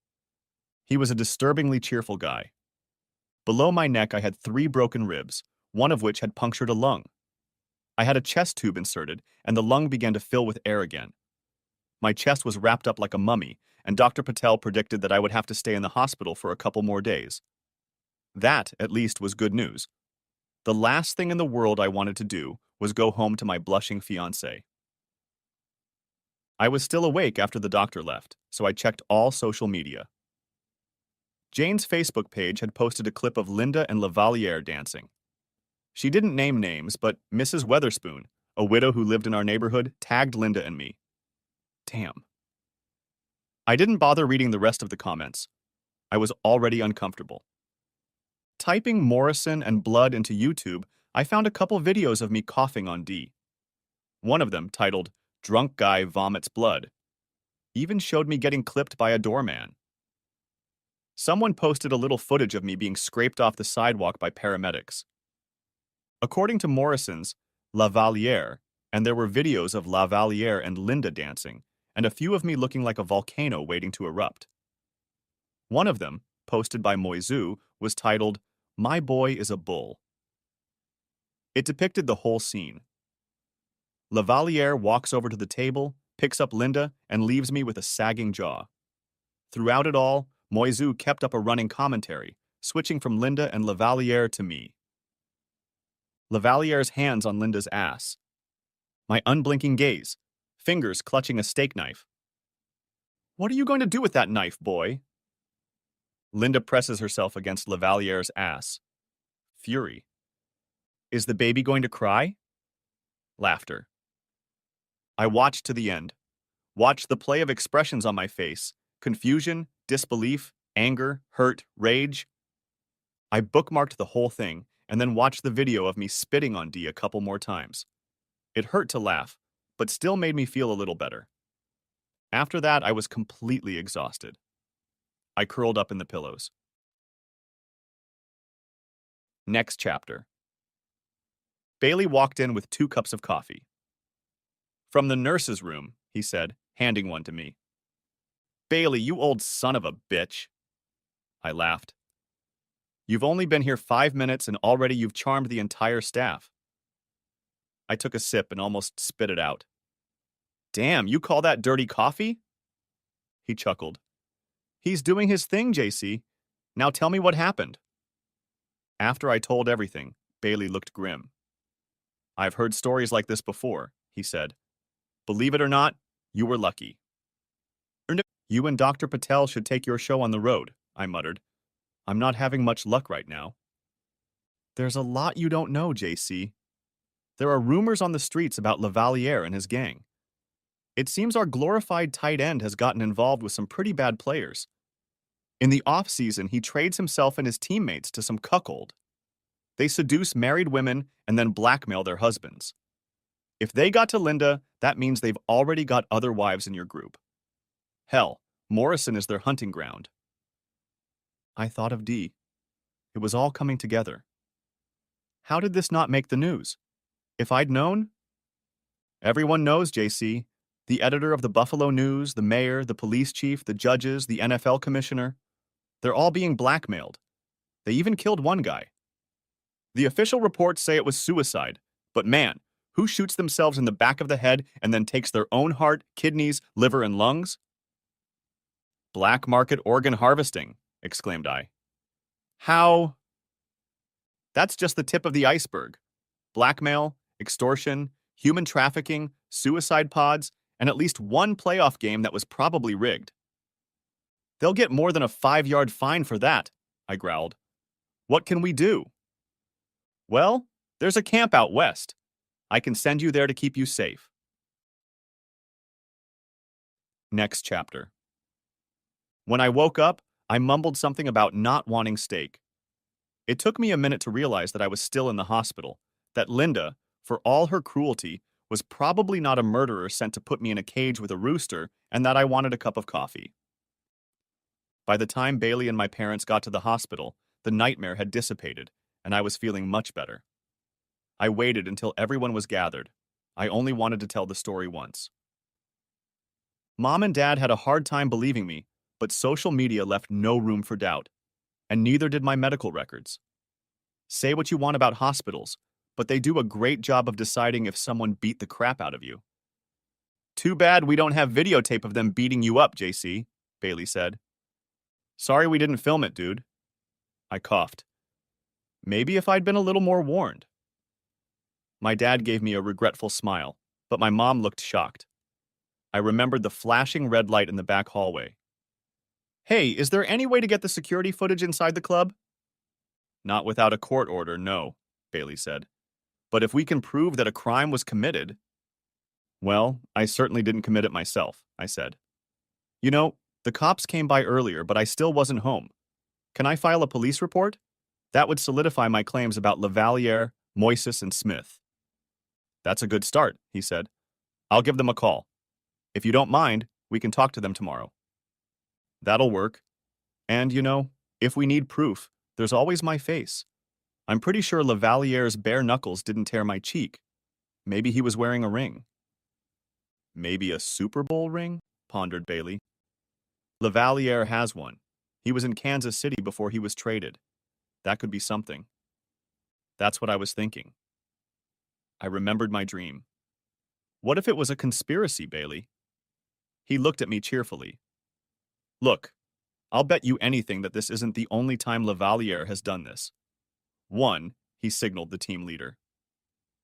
He was a disturbingly cheerful guy. Below my neck I had 3 broken ribs, one of which had punctured a lung. I had a chest tube inserted, and the lung began to fill with air again. My chest was wrapped up like a mummy, and Dr. Patel predicted that I would have to stay in the hospital for a couple more days. That, at least, was good news. The last thing in the world I wanted to do was go home to my blushing fiancée. I was still awake after the doctor left, so I checked all social media. Jane's Facebook page had posted a clip of Linda and Lavaliere dancing. She didn't name names, but Mrs. Weatherspoon, a widow who lived in our neighborhood, tagged Linda and me. Damn. I didn't bother reading the rest of the comments. I was already uncomfortable. Typing Morrison and blood into YouTube, I found a couple videos of me coughing on D. One of them, titled Drunk Guy Vomits Blood, even showed me getting clipped by a doorman. Someone posted a little footage of me being scraped off the sidewalk by paramedics. According to Morrison's Lavaliere, and there were videos of Lavaliere and Linda dancing, and a few of me looking like a volcano waiting to erupt. One of them, posted by Moizu, was titled, My Boy is a Bull. It depicted the whole scene. Lavaliere walks over to the table, picks up Linda, and leaves me with a sagging jaw. Throughout it all, Moizu kept up a running commentary, switching from Linda and Lavaliere to me. Lavaliere's hands on Linda's ass. My unblinking gaze, fingers clutching a steak knife. What are you going to do with that knife, boy? Linda presses herself against Lavaliere's ass. Fury. Is the baby going to cry? Laughter. I watched to the end. Watched the play of expressions on my face. Confusion, disbelief, anger, hurt, rage. I bookmarked the whole thing and then watched the video of me spitting on D a couple more times. It hurt to laugh, but still made me feel a little better. After that, I was completely exhausted. I curled up in the pillows. Next chapter. Bailey walked in with 2 cups of coffee. From the nurse's room, he said, handing one to me. Bailey, you old son of a bitch. I laughed. You've only been here 5 minutes and already you've charmed the entire staff. I took a sip and almost spit it out. Damn, you call that dirty coffee? He chuckled. He's doing his thing, JC. Now tell me what happened. After I told everything, Bailey looked grim. I've heard stories like this before, he said. Believe it or not, you were lucky. You and Dr. Patel should take your show on the road, I muttered. I'm not having much luck right now. There's a lot you don't know, JC. There are rumors on the streets about Lavaliere and his gang. It seems our glorified tight end has gotten involved with some pretty bad players. In the off-season, he trades himself and his teammates to some cuckold. They seduce married women and then blackmail their husbands. If they got to Linda, that means they've already got other wives in your group. Hell, Morrison is their hunting ground. I thought of D. It was all coming together. How did this not make the news? If I'd known? Everyone knows, JC. The editor of the Buffalo News, the mayor, the police chief, the judges, the NFL commissioner, they're all being blackmailed. They even killed one guy. The official reports say it was suicide, but man, who shoots themselves in the back of the head and then takes their own heart, kidneys, liver, and lungs? Black market organ harvesting, exclaimed I. How? That's just the tip of the iceberg. Blackmail, extortion, human trafficking, suicide pods, and at least one playoff game that was probably rigged. They'll get more than a 5-yard fine for that, I growled. What can we do? Well, there's a camp out west. I can send you there to keep you safe. Next chapter. When I woke up, I mumbled something about not wanting steak. It took me a minute to realize that I was still in the hospital, that Linda, for all her cruelty, was probably not a murderer sent to put me in a cage with a rooster, and that I wanted a cup of coffee. By the time Bailey and my parents got to the hospital, the nightmare had dissipated, and I was feeling much better. I waited until everyone was gathered. I only wanted to tell the story once. Mom and Dad had a hard time believing me, but social media left no room for doubt, and neither did my medical records. Say what you want about hospitals, but they do a great job of deciding if someone beat the crap out of you. Too bad we don't have videotape of them beating you up, JC, Bailey said. Sorry we didn't film it, dude. I coughed. Maybe if I'd been a little more warned. My dad gave me a regretful smile, but my mom looked shocked. I remembered the flashing red light in the back hallway. Hey, is there any way to get the security footage inside the club? Not without a court order, no, Bailey said. But if we can prove that a crime was committed... Well, I certainly didn't commit it myself, I said. You know, the cops came by earlier, but I still wasn't home. Can I file a police report? That would solidify my claims about Lavalier, Moises, and Smith. That's a good start, he said. I'll give them a call. If you don't mind, we can talk to them tomorrow. That'll work. And, you know, if we need proof, there's always my face. I'm pretty sure Lavalier's bare knuckles didn't tear my cheek. Maybe he was wearing a ring. Maybe a Super Bowl ring? Pondered Bailey. Lavalier has one. He was in Kansas City before he was traded. That could be something. That's what I was thinking. I remembered my dream. What if it was a conspiracy, Bailey? He looked at me cheerfully. Look, I'll bet you anything that this isn't the only time Lavalier has done this. 1, he signaled the team leader.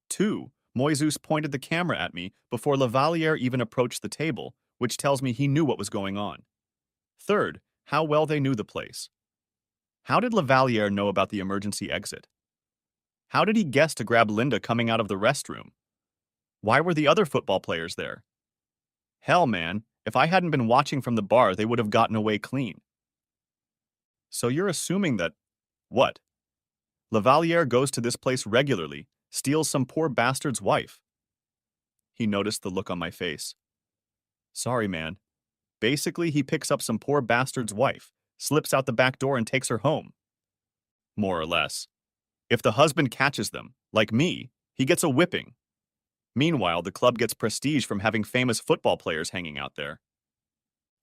2, Moises pointed the camera at me before Lavalier even approached the table, which tells me he knew what was going on. 3rd, how well they knew the place. How did Lavalier know about the emergency exit? How did he guess to grab Linda coming out of the restroom? Why were the other football players there? Hell, man, if I hadn't been watching from the bar, they would have gotten away clean. So you're assuming that... What? Lavalier goes to this place regularly, steals some poor bastard's wife. He noticed the look on my face. Sorry, man. Basically, he picks up some poor bastard's wife, slips out the back door and takes her home. More or less. If the husband catches them, like me, he gets a whipping. Meanwhile, the club gets prestige from having famous football players hanging out there.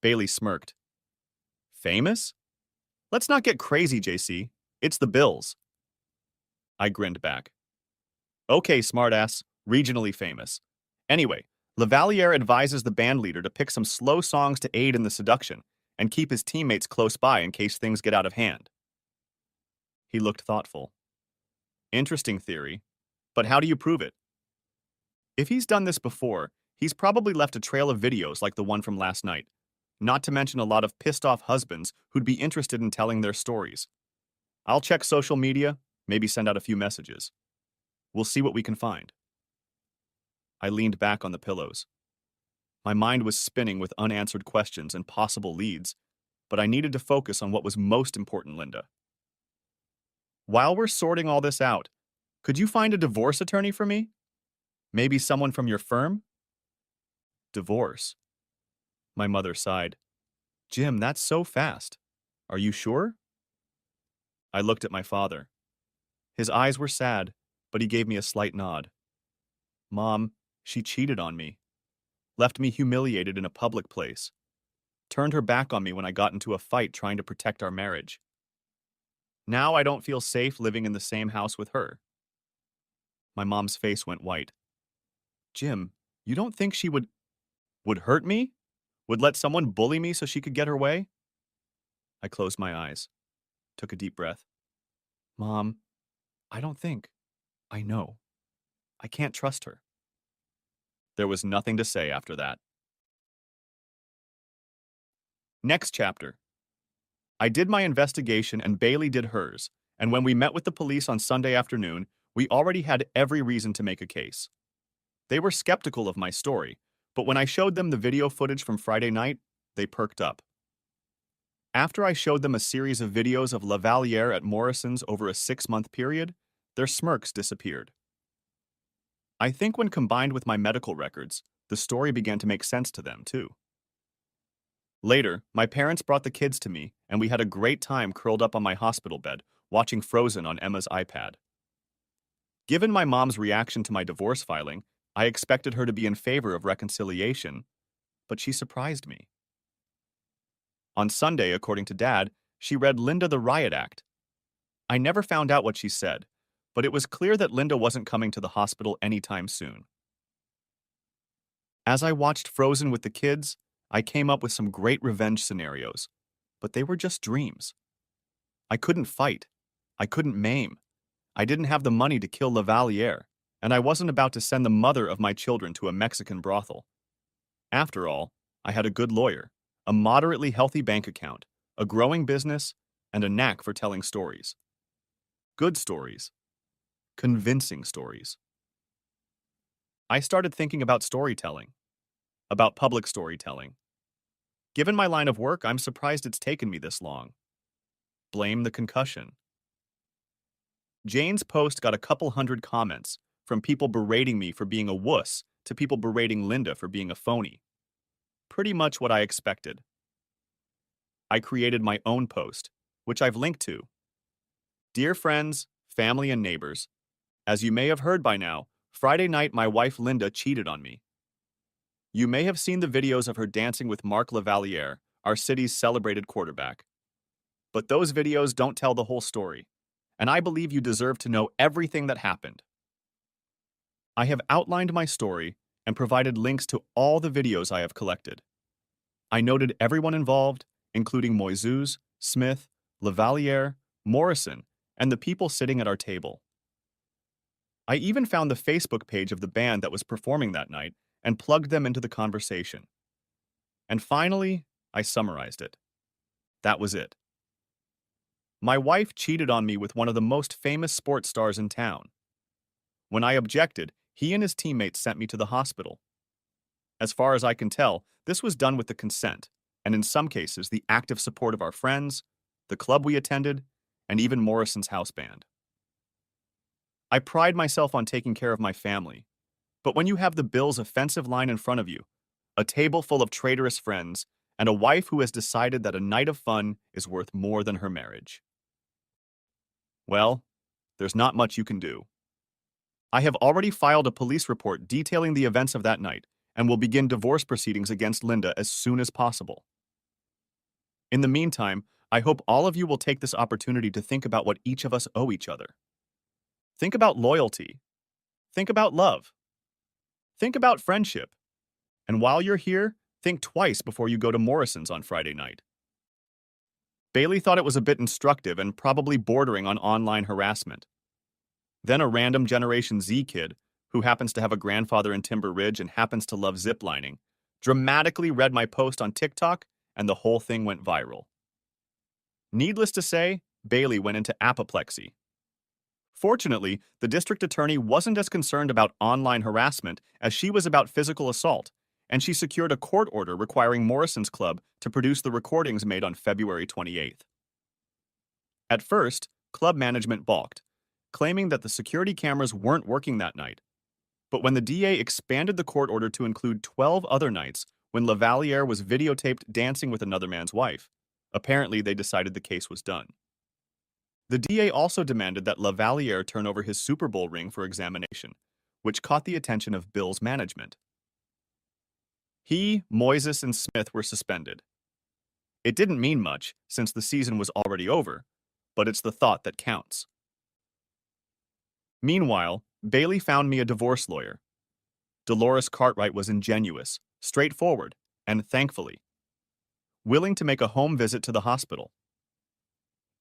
Bailey smirked. Famous? Let's not get crazy, JC. It's the Bills. I grinned back. Okay, smartass, regionally famous. Anyway, Lavalier advises the band leader to pick some slow songs to aid in the seduction and keep his teammates close by in case things get out of hand. He looked thoughtful. Interesting theory, but how do you prove it? If he's done this before, he's probably left a trail of videos like the one from last night, not to mention a lot of pissed-off husbands who'd be interested in telling their stories. I'll check social media, maybe send out a few messages. We'll see what we can find. I leaned back on the pillows. My mind was spinning with unanswered questions and possible leads, but I needed to focus on what was most important, Linda. While we're sorting all this out, could you find a divorce attorney for me? Maybe someone from your firm? Divorce. My mother sighed. Jim, that's so fast. Are you sure? I looked at my father. His eyes were sad, but he gave me a slight nod. Mom, she cheated on me. left me humiliated in a public place, turned her back on me when I got into a fight trying to protect our marriage. Now I don't feel safe living in the same house with her. My mom's face went white. Jim, you don't think she would hurt me? Would let someone bully me so she could get her way? I closed my eyes, took a deep breath. Mom, I don't think. I know. I can't trust her. There was nothing to say after that. Next chapter. I did my investigation and Bailey did hers, and when we met with the police on Sunday afternoon, we already had every reason to make a case. They were skeptical of my story, but when I showed them the video footage from Friday night, they perked up. After I showed them a series of videos of Lavaliere at Morrison's over a 6-month period, their smirks disappeared. I think when combined with my medical records, the story began to make sense to them, too. Later, my parents brought the kids to me, and we had a great time curled up on my hospital bed, watching Frozen on Emma's iPad. Given my mom's reaction to my divorce filing, I expected her to be in favor of reconciliation, but she surprised me. On Sunday, according to Dad, she read Linda the Riot Act. I never found out what she said, but it was clear that Linda wasn't coming to the hospital anytime soon. As I watched Frozen with the kids, I came up with some great revenge scenarios, but they were just dreams. I couldn't fight. I couldn't maim. I didn't have the money to kill Lavaliere, and I wasn't about to send the mother of my children to a Mexican brothel. After all, I had a good lawyer, a moderately healthy bank account, a growing business, and a knack for telling stories. Good stories. Convincing stories. I started thinking about storytelling, about public storytelling. Given my line of work, I'm surprised it's taken me this long. Blame the concussion. Jane's post got a couple hundred comments, from people berating me for being a wuss to people berating Linda for being a phony. Pretty much what I expected. I created my own post, which I've linked to. Dear friends, family, and neighbors, as you may have heard by now, Friday night my wife Linda cheated on me. You may have seen the videos of her dancing with Mark Lavaliere, our city's celebrated quarterback. But those videos don't tell the whole story, and I believe you deserve to know everything that happened. I have outlined my story and provided links to all the videos I have collected. I noted everyone involved, including Moises, Smith, Lavaliere, Morrison, and the people sitting at our table. I even found the Facebook page of the band that was performing that night and plugged them into the conversation. And finally, I summarized it. That was it. My wife cheated on me with one of the most famous sports stars in town. When I objected, he and his teammates sent me to the hospital. As far as I can tell, this was done with the consent, and in some cases, the active support of our friends, the club we attended, and even Morrison's house band. I pride myself on taking care of my family, but when you have the Bills' offensive line in front of you, a table full of traitorous friends, and a wife who has decided that a night of fun is worth more than her marriage, well, there's not much you can do. I have already filed a police report detailing the events of that night and will begin divorce proceedings against Linda as soon as possible. In the meantime, I hope all of you will take this opportunity to think about what each of us owe each other. Think about loyalty. Think about love. Think about friendship. And while you're here, think twice before you go to Morrison's on Friday night. Bailey thought it was a bit instructive and probably bordering on online harassment. Then a random Generation Z kid, who happens to have a grandfather in Timber Ridge and happens to love ziplining, dramatically read my post on TikTok, and the whole thing went viral. Needless to say, Bailey went into apoplexy. Fortunately, the district attorney wasn't as concerned about online harassment as she was about physical assault, and she secured a court order requiring Morrison's Club to produce the recordings made on February 28th. At first, club management balked, claiming that the security cameras weren't working that night. But when the DA expanded the court order to include 12 other nights when Lavaliere was videotaped dancing with another man's wife, apparently they decided the case was done. The DA also demanded that Lavaliere turn over his Super Bowl ring for examination, which caught the attention of Bills' management. He, Moises, and Smith were suspended. It didn't mean much, since the season was already over, but it's the thought that counts. Meanwhile, Bailey found me a divorce lawyer. Dolores Cartwright was ingenuous, straightforward, and thankfully, willing to make a home visit to the hospital.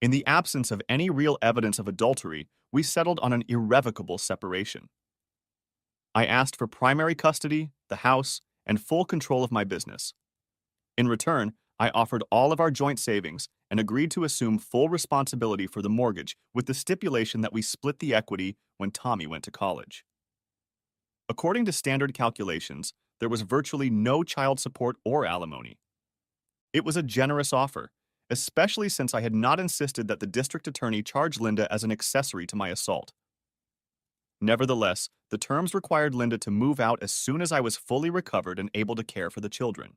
In the absence of any real evidence of adultery, we settled on an irrevocable separation. I asked for primary custody, the house, and full control of my business. In return, I offered all of our joint savings and agreed to assume full responsibility for the mortgage with the stipulation that we split the equity when Tommy went to college. According to standard calculations, there was virtually no child support or alimony. It was a generous offer, especially since I had not insisted that the district attorney charge Linda as an accessory to my assault. Nevertheless, the terms required Linda to move out as soon as I was fully recovered and able to care for the children.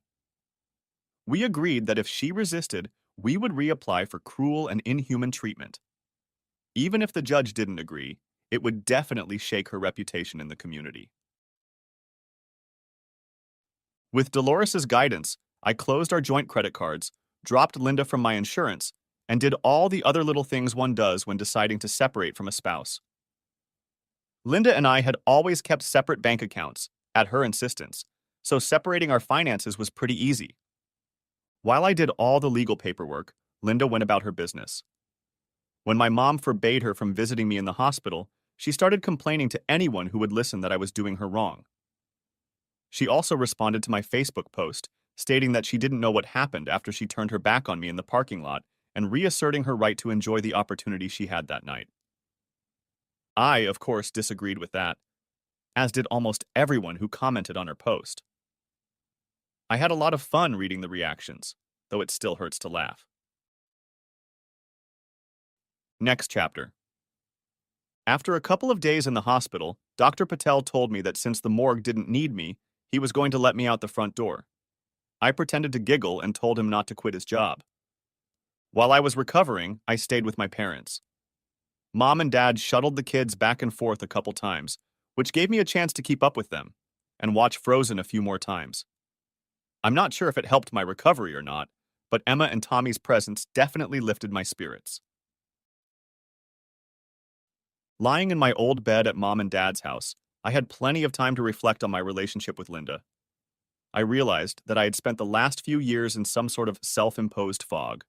We agreed that if she resisted, we would reapply for cruel and inhuman treatment. Even if the judge didn't agree, it would definitely shake her reputation in the community. With Dolores's guidance, I closed our joint credit cards, dropped Linda from my insurance, and did all the other little things one does when deciding to separate from a spouse. Linda and I had always kept separate bank accounts, at her insistence, so separating our finances was pretty easy. While I did all the legal paperwork, Linda went about her business. When my mom forbade her from visiting me in the hospital, she started complaining to anyone who would listen that I was doing her wrong. She also responded to my Facebook post, stating that she didn't know what happened after she turned her back on me in the parking lot and reasserting her right to enjoy the opportunity she had that night. I, of course, disagreed with that, as did almost everyone who commented on her post. I had a lot of fun reading the reactions, though it still hurts to laugh. Next chapter. After a couple of days in the hospital, Dr. Patel told me that since the morgue didn't need me, he was going to let me out the front door. I pretended to giggle and told him not to quit his job. While I was recovering, I stayed with my parents. Mom and Dad shuttled the kids back and forth a couple times, which gave me a chance to keep up with them, and watch Frozen a few more times. I'm not sure if it helped my recovery or not, but Emma and Tommy's presence definitely lifted my spirits. Lying in my old bed at Mom and Dad's house, I had plenty of time to reflect on my relationship with Linda. I realized that I had spent the last few years in some sort of self-imposed fog.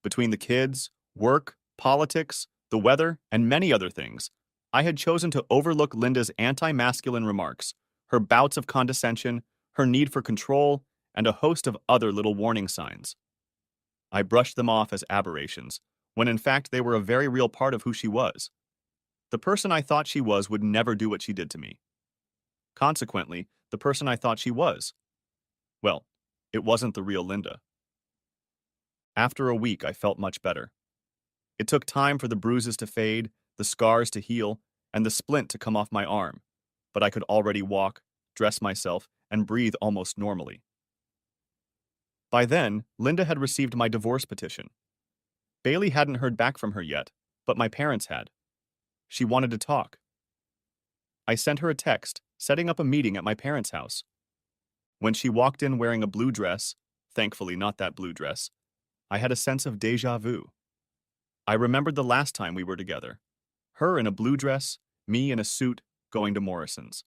Between the kids, work, politics, the weather, and many other things, I had chosen to overlook Linda's anti-masculine remarks, her bouts of condescension, her need for control, and a host of other little warning signs. I brushed them off as aberrations, when in fact they were a very real part of who she was. The person I thought she was would never do what she did to me. Consequently, the person I thought she was, well, it wasn't the real Linda. After a week, I felt much better. It took time for the bruises to fade, the scars to heal, and the splint to come off my arm, but I could already walk, dress myself, and breathe almost normally. By then, Linda had received my divorce petition. Bailey hadn't heard back from her yet, but my parents had. She wanted to talk. I sent her a text, setting up a meeting at my parents' house. When she walked in wearing a blue dress, thankfully not that blue dress, I had a sense of déjà vu. I remembered the last time we were together. Her in a blue dress, me in a suit, going to Morrison's.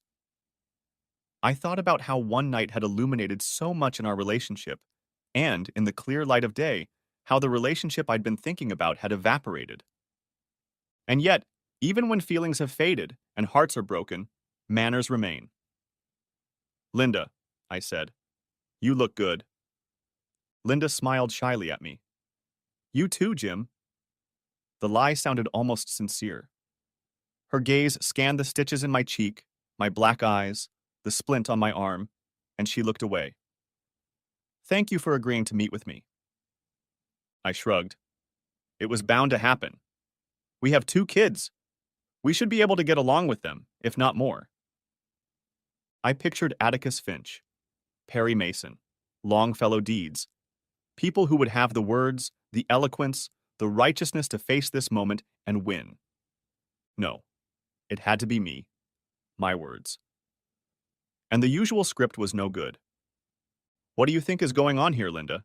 I thought about how one night had illuminated so much in our relationship, and, in the clear light of day, how the relationship I'd been thinking about had evaporated. And yet, even when feelings have faded and hearts are broken, manners remain. "Linda," I said, "you look good." Linda smiled shyly at me. "You too, Jim." The lie sounded almost sincere. Her gaze scanned the stitches in my cheek, my black eyes, the splint on my arm, and she looked away. "Thank you for agreeing to meet with me." I shrugged. It was bound to happen. We have 2 kids. We should be able to get along with them, if not more. I pictured Atticus Finch, Perry Mason, Longfellow Deeds, people who would have the words, the eloquence, the righteousness to face this moment and win. No, it had to be me, my words. And the usual script was no good. What do you think is going on here, Linda?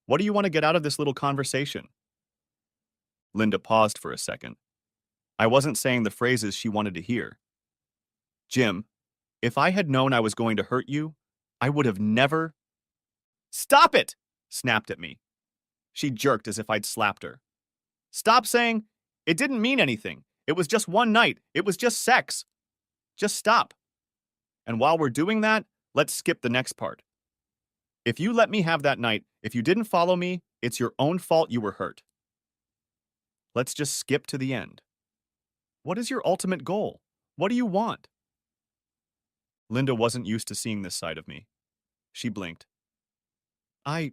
What do you want to get out of this little conversation? Linda paused for a second. I wasn't saying the phrases she wanted to hear. Jim, if I had known I was going to hurt you, I would have never. Stop it! Snapped at me. She jerked as if I'd slapped her. Stop saying, it didn't mean anything. It was just one night. It was just sex. Just stop. And while we're doing that, let's skip the next part. If you let me have that night, if you didn't follow me, it's your own fault you were hurt. Let's just skip to the end. What is your ultimate goal? What do you want? Linda wasn't used to seeing this side of me. She blinked. I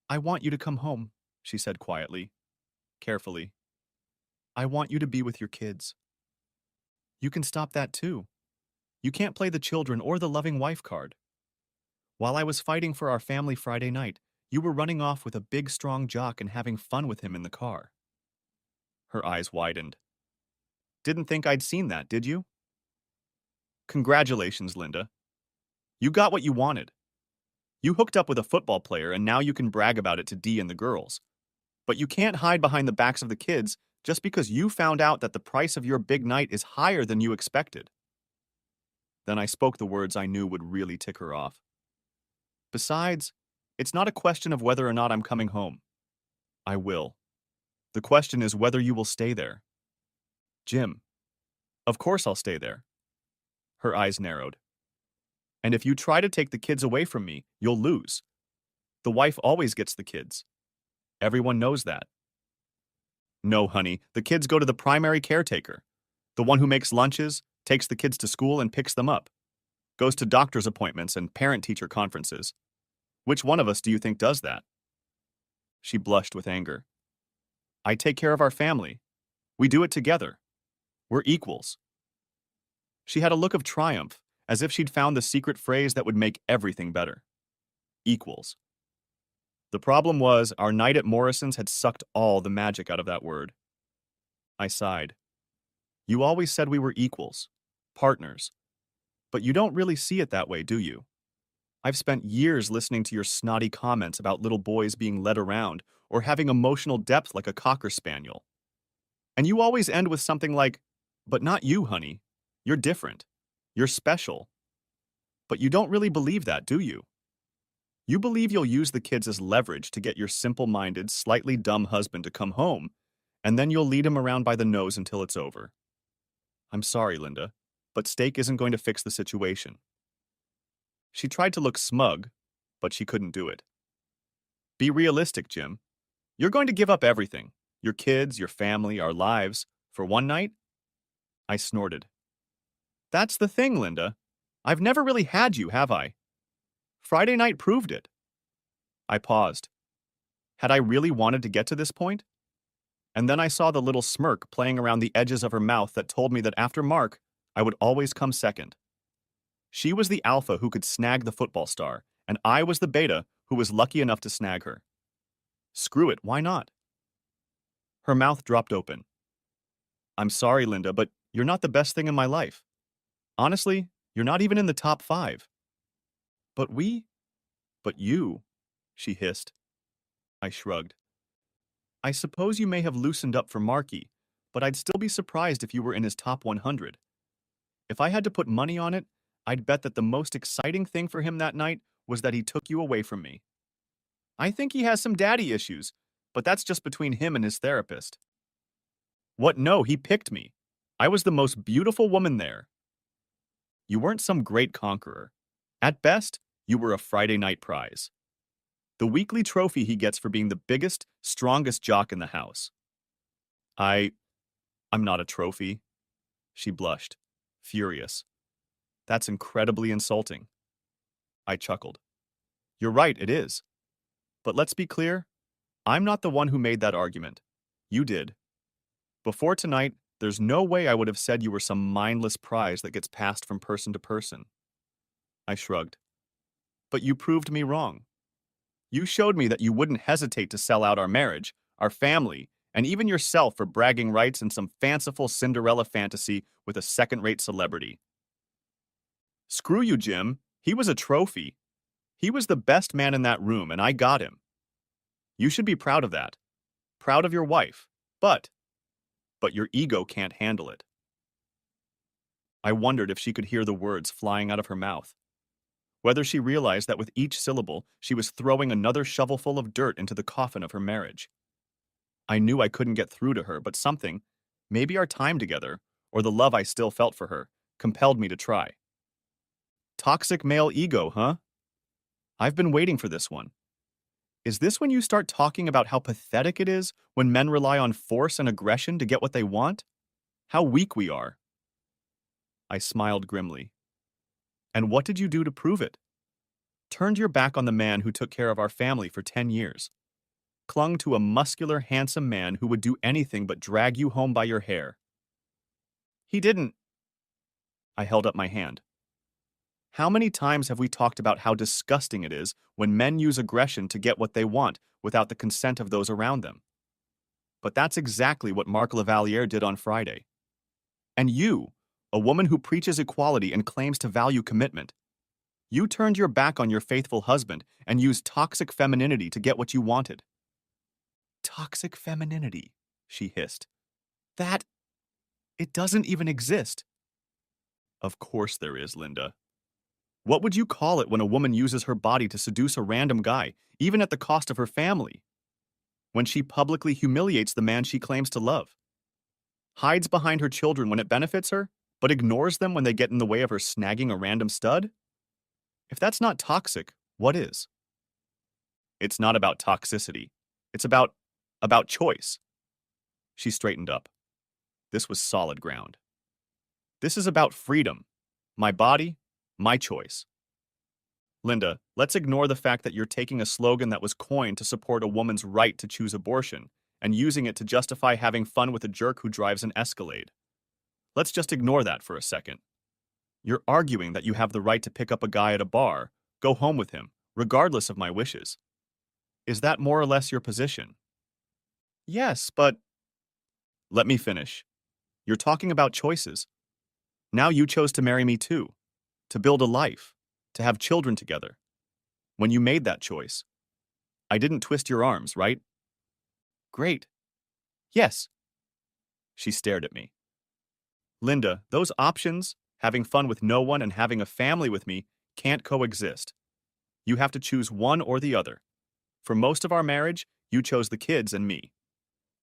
want you to come home, she said quietly, carefully. I want you to be with your kids. You can stop that too. You can't play the children or the loving wife card. While I was fighting for our family Friday night, you were running off with a big, strong jock and having fun with him in the car. Her eyes widened. Didn't think I'd seen that, did you? Congratulations, Linda. You got what you wanted. You hooked up with a football player and now you can brag about it to Dee and the girls. But you can't hide behind the backs of the kids just because you found out that the price of your big night is higher than you expected. Then I spoke the words I knew would really tick her off. Besides, it's not a question of whether or not I'm coming home. I will. The question is whether you will stay there. Jim, of course I'll stay there. Her eyes narrowed. And if you try to take the kids away from me, you'll lose. The wife always gets the kids. Everyone knows that. No, honey, the kids go to the primary caretaker. The one who makes lunches, takes the kids to school and picks them up. Goes to doctor's appointments and parent-teacher conferences. Which one of us do you think does that? She blushed with anger. I take care of our family. We do it together. We're equals. She had a look of triumph, as if she'd found the secret phrase that would make everything better. Equals. The problem was, our night at Morrison's had sucked all the magic out of that word. I sighed. You always said we were equals, partners. But you don't really see it that way, do you? I've spent years listening to your snotty comments about little boys being led around or having emotional depth like a cocker spaniel. And you always end with something like, but not you, honey. You're different. You're special. But you don't really believe that, do you? You believe you'll use the kids as leverage to get your simple-minded, slightly dumb husband to come home, and then you'll lead him around by the nose until it's over. I'm sorry, Linda, but steak isn't going to fix the situation. She tried to look smug, but she couldn't do it. Be realistic, Jim. You're going to give up everything. Your kids, your family, our lives, for one night? I snorted. That's the thing, Linda. I've never really had you, have I? Friday night proved it. I paused. Had I really wanted to get to this point? And then I saw the little smirk playing around the edges of her mouth that told me that after Mark, I would always come second. She was the alpha who could snag the football star, and I was the beta who was lucky enough to snag her. Screw it, why not? Her mouth dropped open. I'm sorry, Linda, but you're not the best thing in my life. Honestly, you're not even in the top 5. But you, she hissed. I shrugged. I suppose you may have loosened up for Marky, but I'd still be surprised if you were in his top 100. If I had to put money on it, I'd bet that the most exciting thing for him that night was that he took you away from me. I think he has some daddy issues, but that's just between him and his therapist. What? No, he picked me. I was the most beautiful woman there. You weren't some great conqueror. At best, you were a Friday night prize. The weekly trophy he gets for being the biggest, strongest jock in the house. I'm not a trophy. She blushed, furious. That's incredibly insulting. I chuckled. You're right, it is. But let's be clear, I'm not the one who made that argument. You did. Before tonight, there's no way I would have said you were some mindless prize that gets passed from person to person. I shrugged. But you proved me wrong. You showed me that you wouldn't hesitate to sell out our marriage, our family, and even yourself for bragging rights in some fanciful Cinderella fantasy with a second-rate celebrity. Screw you, Jim. He was a trophy. He was the best man in that room, and I got him. You should be proud of that. Proud of your wife. But your ego can't handle it. I wondered if she could hear the words flying out of her mouth. Whether she realized that with each syllable, she was throwing another shovelful of dirt into the coffin of her marriage. I knew I couldn't get through to her, but something, maybe our time together, or the love I still felt for her, compelled me to try. Toxic male ego, huh? I've been waiting for this one. Is this when you start talking about how pathetic it is when men rely on force and aggression to get what they want? How weak we are. I smiled grimly. And what did you do to prove it? Turned your back on the man who took care of our family for 10 years. Clung to a muscular, handsome man who would do anything but drag you home by your hair. He didn't. I held up my hand. How many times have we talked about how disgusting it is when men use aggression to get what they want without the consent of those around them? But that's exactly what Marc Lavalier did on Friday. And you, a woman who preaches equality and claims to value commitment, you turned your back on your faithful husband and used toxic femininity to get what you wanted. Toxic femininity, she hissed. It doesn't even exist. Of course there is, Linda. What would you call it when a woman uses her body to seduce a random guy, even at the cost of her family? When she publicly humiliates the man she claims to love? Hides behind her children when it benefits her, but ignores them when they get in the way of her snagging a random stud? If that's not toxic, what is? It's not about toxicity. It's about choice. She straightened up. This was solid ground. This is about freedom. My body, my choice. Linda, let's ignore the fact that you're taking a slogan that was coined to support a woman's right to choose abortion and using it to justify having fun with a jerk who drives an Escalade. Let's just ignore that for a second. You're arguing that you have the right to pick up a guy at a bar, go home with him, regardless of my wishes. Is that more or less your position? Yes, but... Let me finish. You're talking about choices. Now you chose to marry me too, to build a life, to have children together. When you made that choice, I didn't twist your arms, right? Great. Yes. She stared at me. Linda, those options, having fun with no one and having a family with me, can't coexist. You have to choose one or the other. For most of our marriage, you chose the kids and me.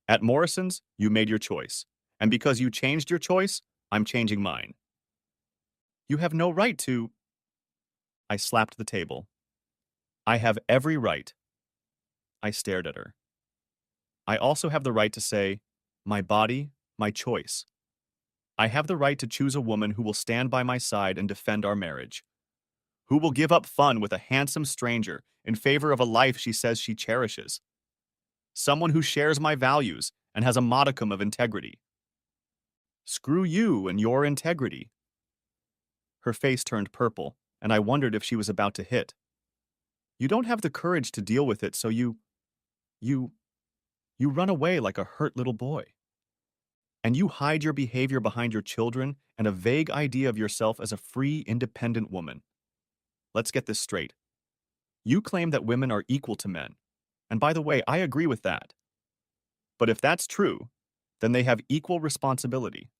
At Morrison's, you made your choice. And because you changed your choice, I'm changing mine. You have no right to... I slapped the table. I have every right. I stared at her. I also have the right to say, my body, my choice. I have the right to choose a woman who will stand by my side and defend our marriage. Who will give up fun with a handsome stranger in favor of a life she says she cherishes. Someone who shares my values and has a modicum of integrity. Screw you and your integrity. Her face turned purple, and I wondered if she was about to hit. You don't have the courage to deal with it, so you run away like a hurt little boy. And you hide your behavior behind your children and a vague idea of yourself as a free, independent woman. Let's get this straight. You claim that women are equal to men. And by the way, I agree with that. But if that's true, then they have equal responsibility.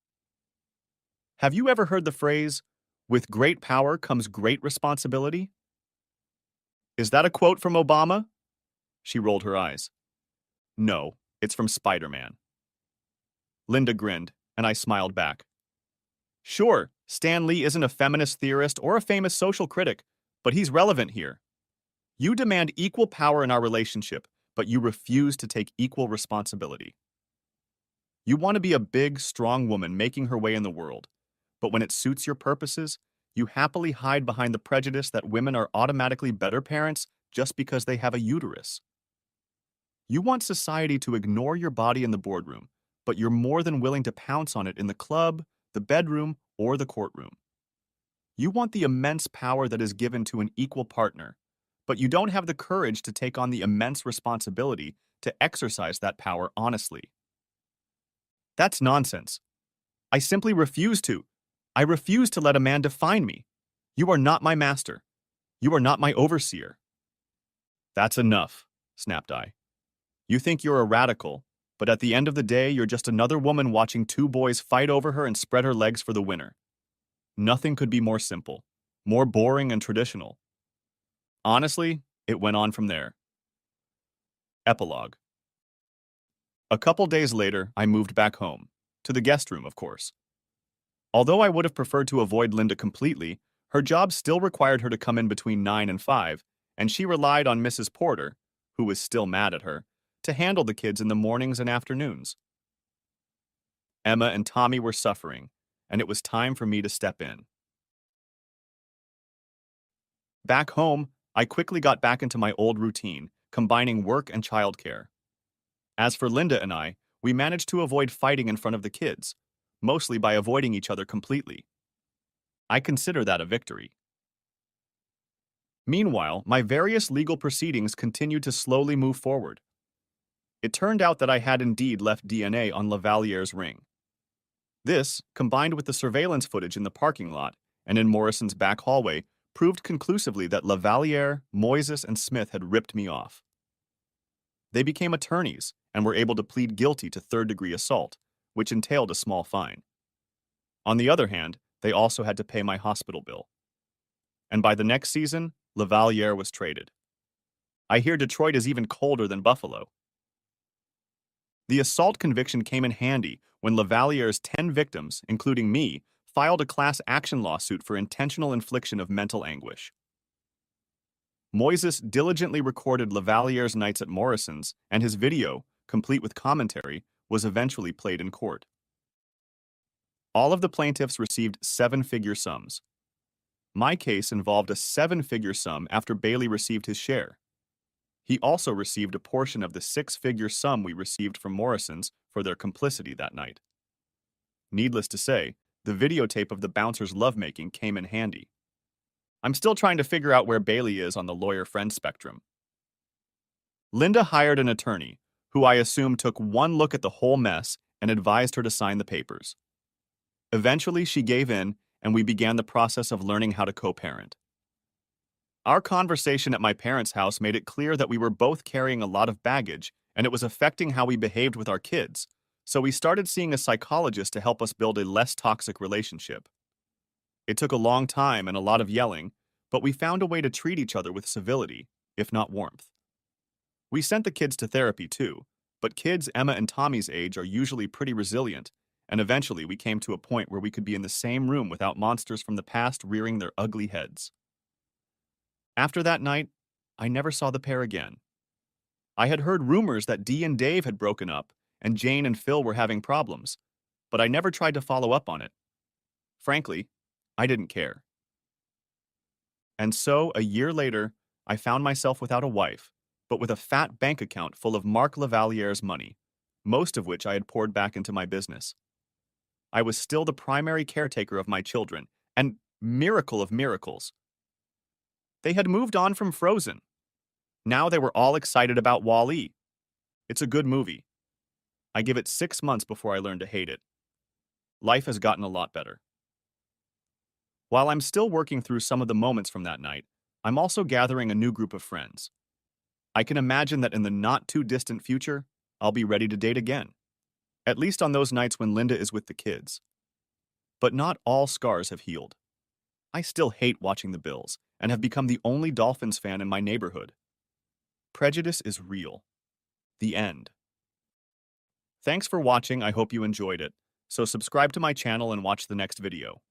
Have you ever heard the phrase, with great power comes great responsibility? Is that a quote from Obama? She rolled her eyes. No, it's from Spider-Man. Linda grinned, and I smiled back. Sure, Stan Lee isn't a feminist theorist or a famous social critic, but he's relevant here. You demand equal power in our relationship, but you refuse to take equal responsibility. You want to be a big, strong woman making her way in the world, but when it suits your purposes, you happily hide behind the prejudice that women are automatically better parents just because they have a uterus. You want society to ignore your body in the boardroom, but you're more than willing to pounce on it in the club, the bedroom, or the courtroom. You want the immense power that is given to an equal partner, but you don't have the courage to take on the immense responsibility to exercise that power honestly. That's nonsense. I simply refuse to. I refuse to let a man define me. You are not my master. You are not my overseer. That's enough, snapped I. You think you're a radical, but at the end of the day, you're just another woman watching two boys fight over her and spread her legs for the winner. Nothing could be more simple, more boring and traditional. Honestly, it went on from there. Epilogue. A couple days later, I moved back home. To the guest room, of course. Although I would have preferred to avoid Linda completely, her job still required her to come in between 9 and 5, and she relied on Mrs. Porter, who was still mad at her, to handle the kids in the mornings and afternoons. Emma and Tommy were suffering, and it was time for me to step in. Back home, I quickly got back into my old routine, combining work and childcare. As for Linda and I, we managed to avoid fighting in front of the kids, mostly by avoiding each other completely. I consider that a victory. Meanwhile, my various legal proceedings continued to slowly move forward. It turned out that I had indeed left DNA on Lavaliere's ring. This, combined with the surveillance footage in the parking lot and in Morrison's back hallway, proved conclusively that Lavaliere, Moises, and Smith had ripped me off. They became attorneys and were able to plead guilty to third-degree assault, which entailed a small fine. On the other hand, they also had to pay my hospital bill. And by the next season, Lavaliere was traded. I hear Detroit is even colder than Buffalo. The assault conviction came in handy when Lavaliere's 10 victims, including me, filed a class action lawsuit for intentional infliction of mental anguish. Moises diligently recorded Lavaliere's nights at Morrison's, and his video, complete with commentary, was eventually played in court. All of the plaintiffs received 7-figure sums. My case involved a 7-figure sum after Bailey received his share. He also received a portion of the 6-figure sum we received from Morrison's for their complicity that night. Needless to say, the videotape of the bouncers' lovemaking came in handy. I'm still trying to figure out where Bailey is on the lawyer-friend spectrum. Linda hired an attorney, who I assume took one look at the whole mess and advised her to sign the papers. Eventually, she gave in, and we began the process of learning how to co-parent. Our conversation at my parents' house made it clear that we were both carrying a lot of baggage, and it was affecting how we behaved with our kids, so we started seeing a psychologist to help us build a less toxic relationship. It took a long time and a lot of yelling, but we found a way to treat each other with civility, if not warmth. We sent the kids to therapy too, but kids Emma and Tommy's age are usually pretty resilient, and eventually we came to a point where we could be in the same room without monsters from the past rearing their ugly heads. After that night, I never saw the pair again. I had heard rumors that Dee and Dave had broken up and Jane and Phil were having problems, but I never tried to follow up on it. Frankly, I didn't care. And so, a year later, I found myself without a wife, but with a fat bank account full of Marc Lavaliere's money, most of which I had poured back into my business. I was still the primary caretaker of my children, and miracle of miracles, they had moved on from Frozen. Now they were all excited about Wall-E. It's a good movie. I give it 6 months before I learn to hate it. Life has gotten a lot better. While I'm still working through some of the moments from that night, I'm also gathering a new group of friends. I can imagine that in the not-too-distant future, I'll be ready to date again. At least on those nights when Linda is with the kids. But not all scars have healed. I still hate watching the Bills and have become the only Dolphins fan in my neighborhood. Prejudice is real. The end. Thanks for watching. I hope you enjoyed it. So subscribe to my channel and watch the next video.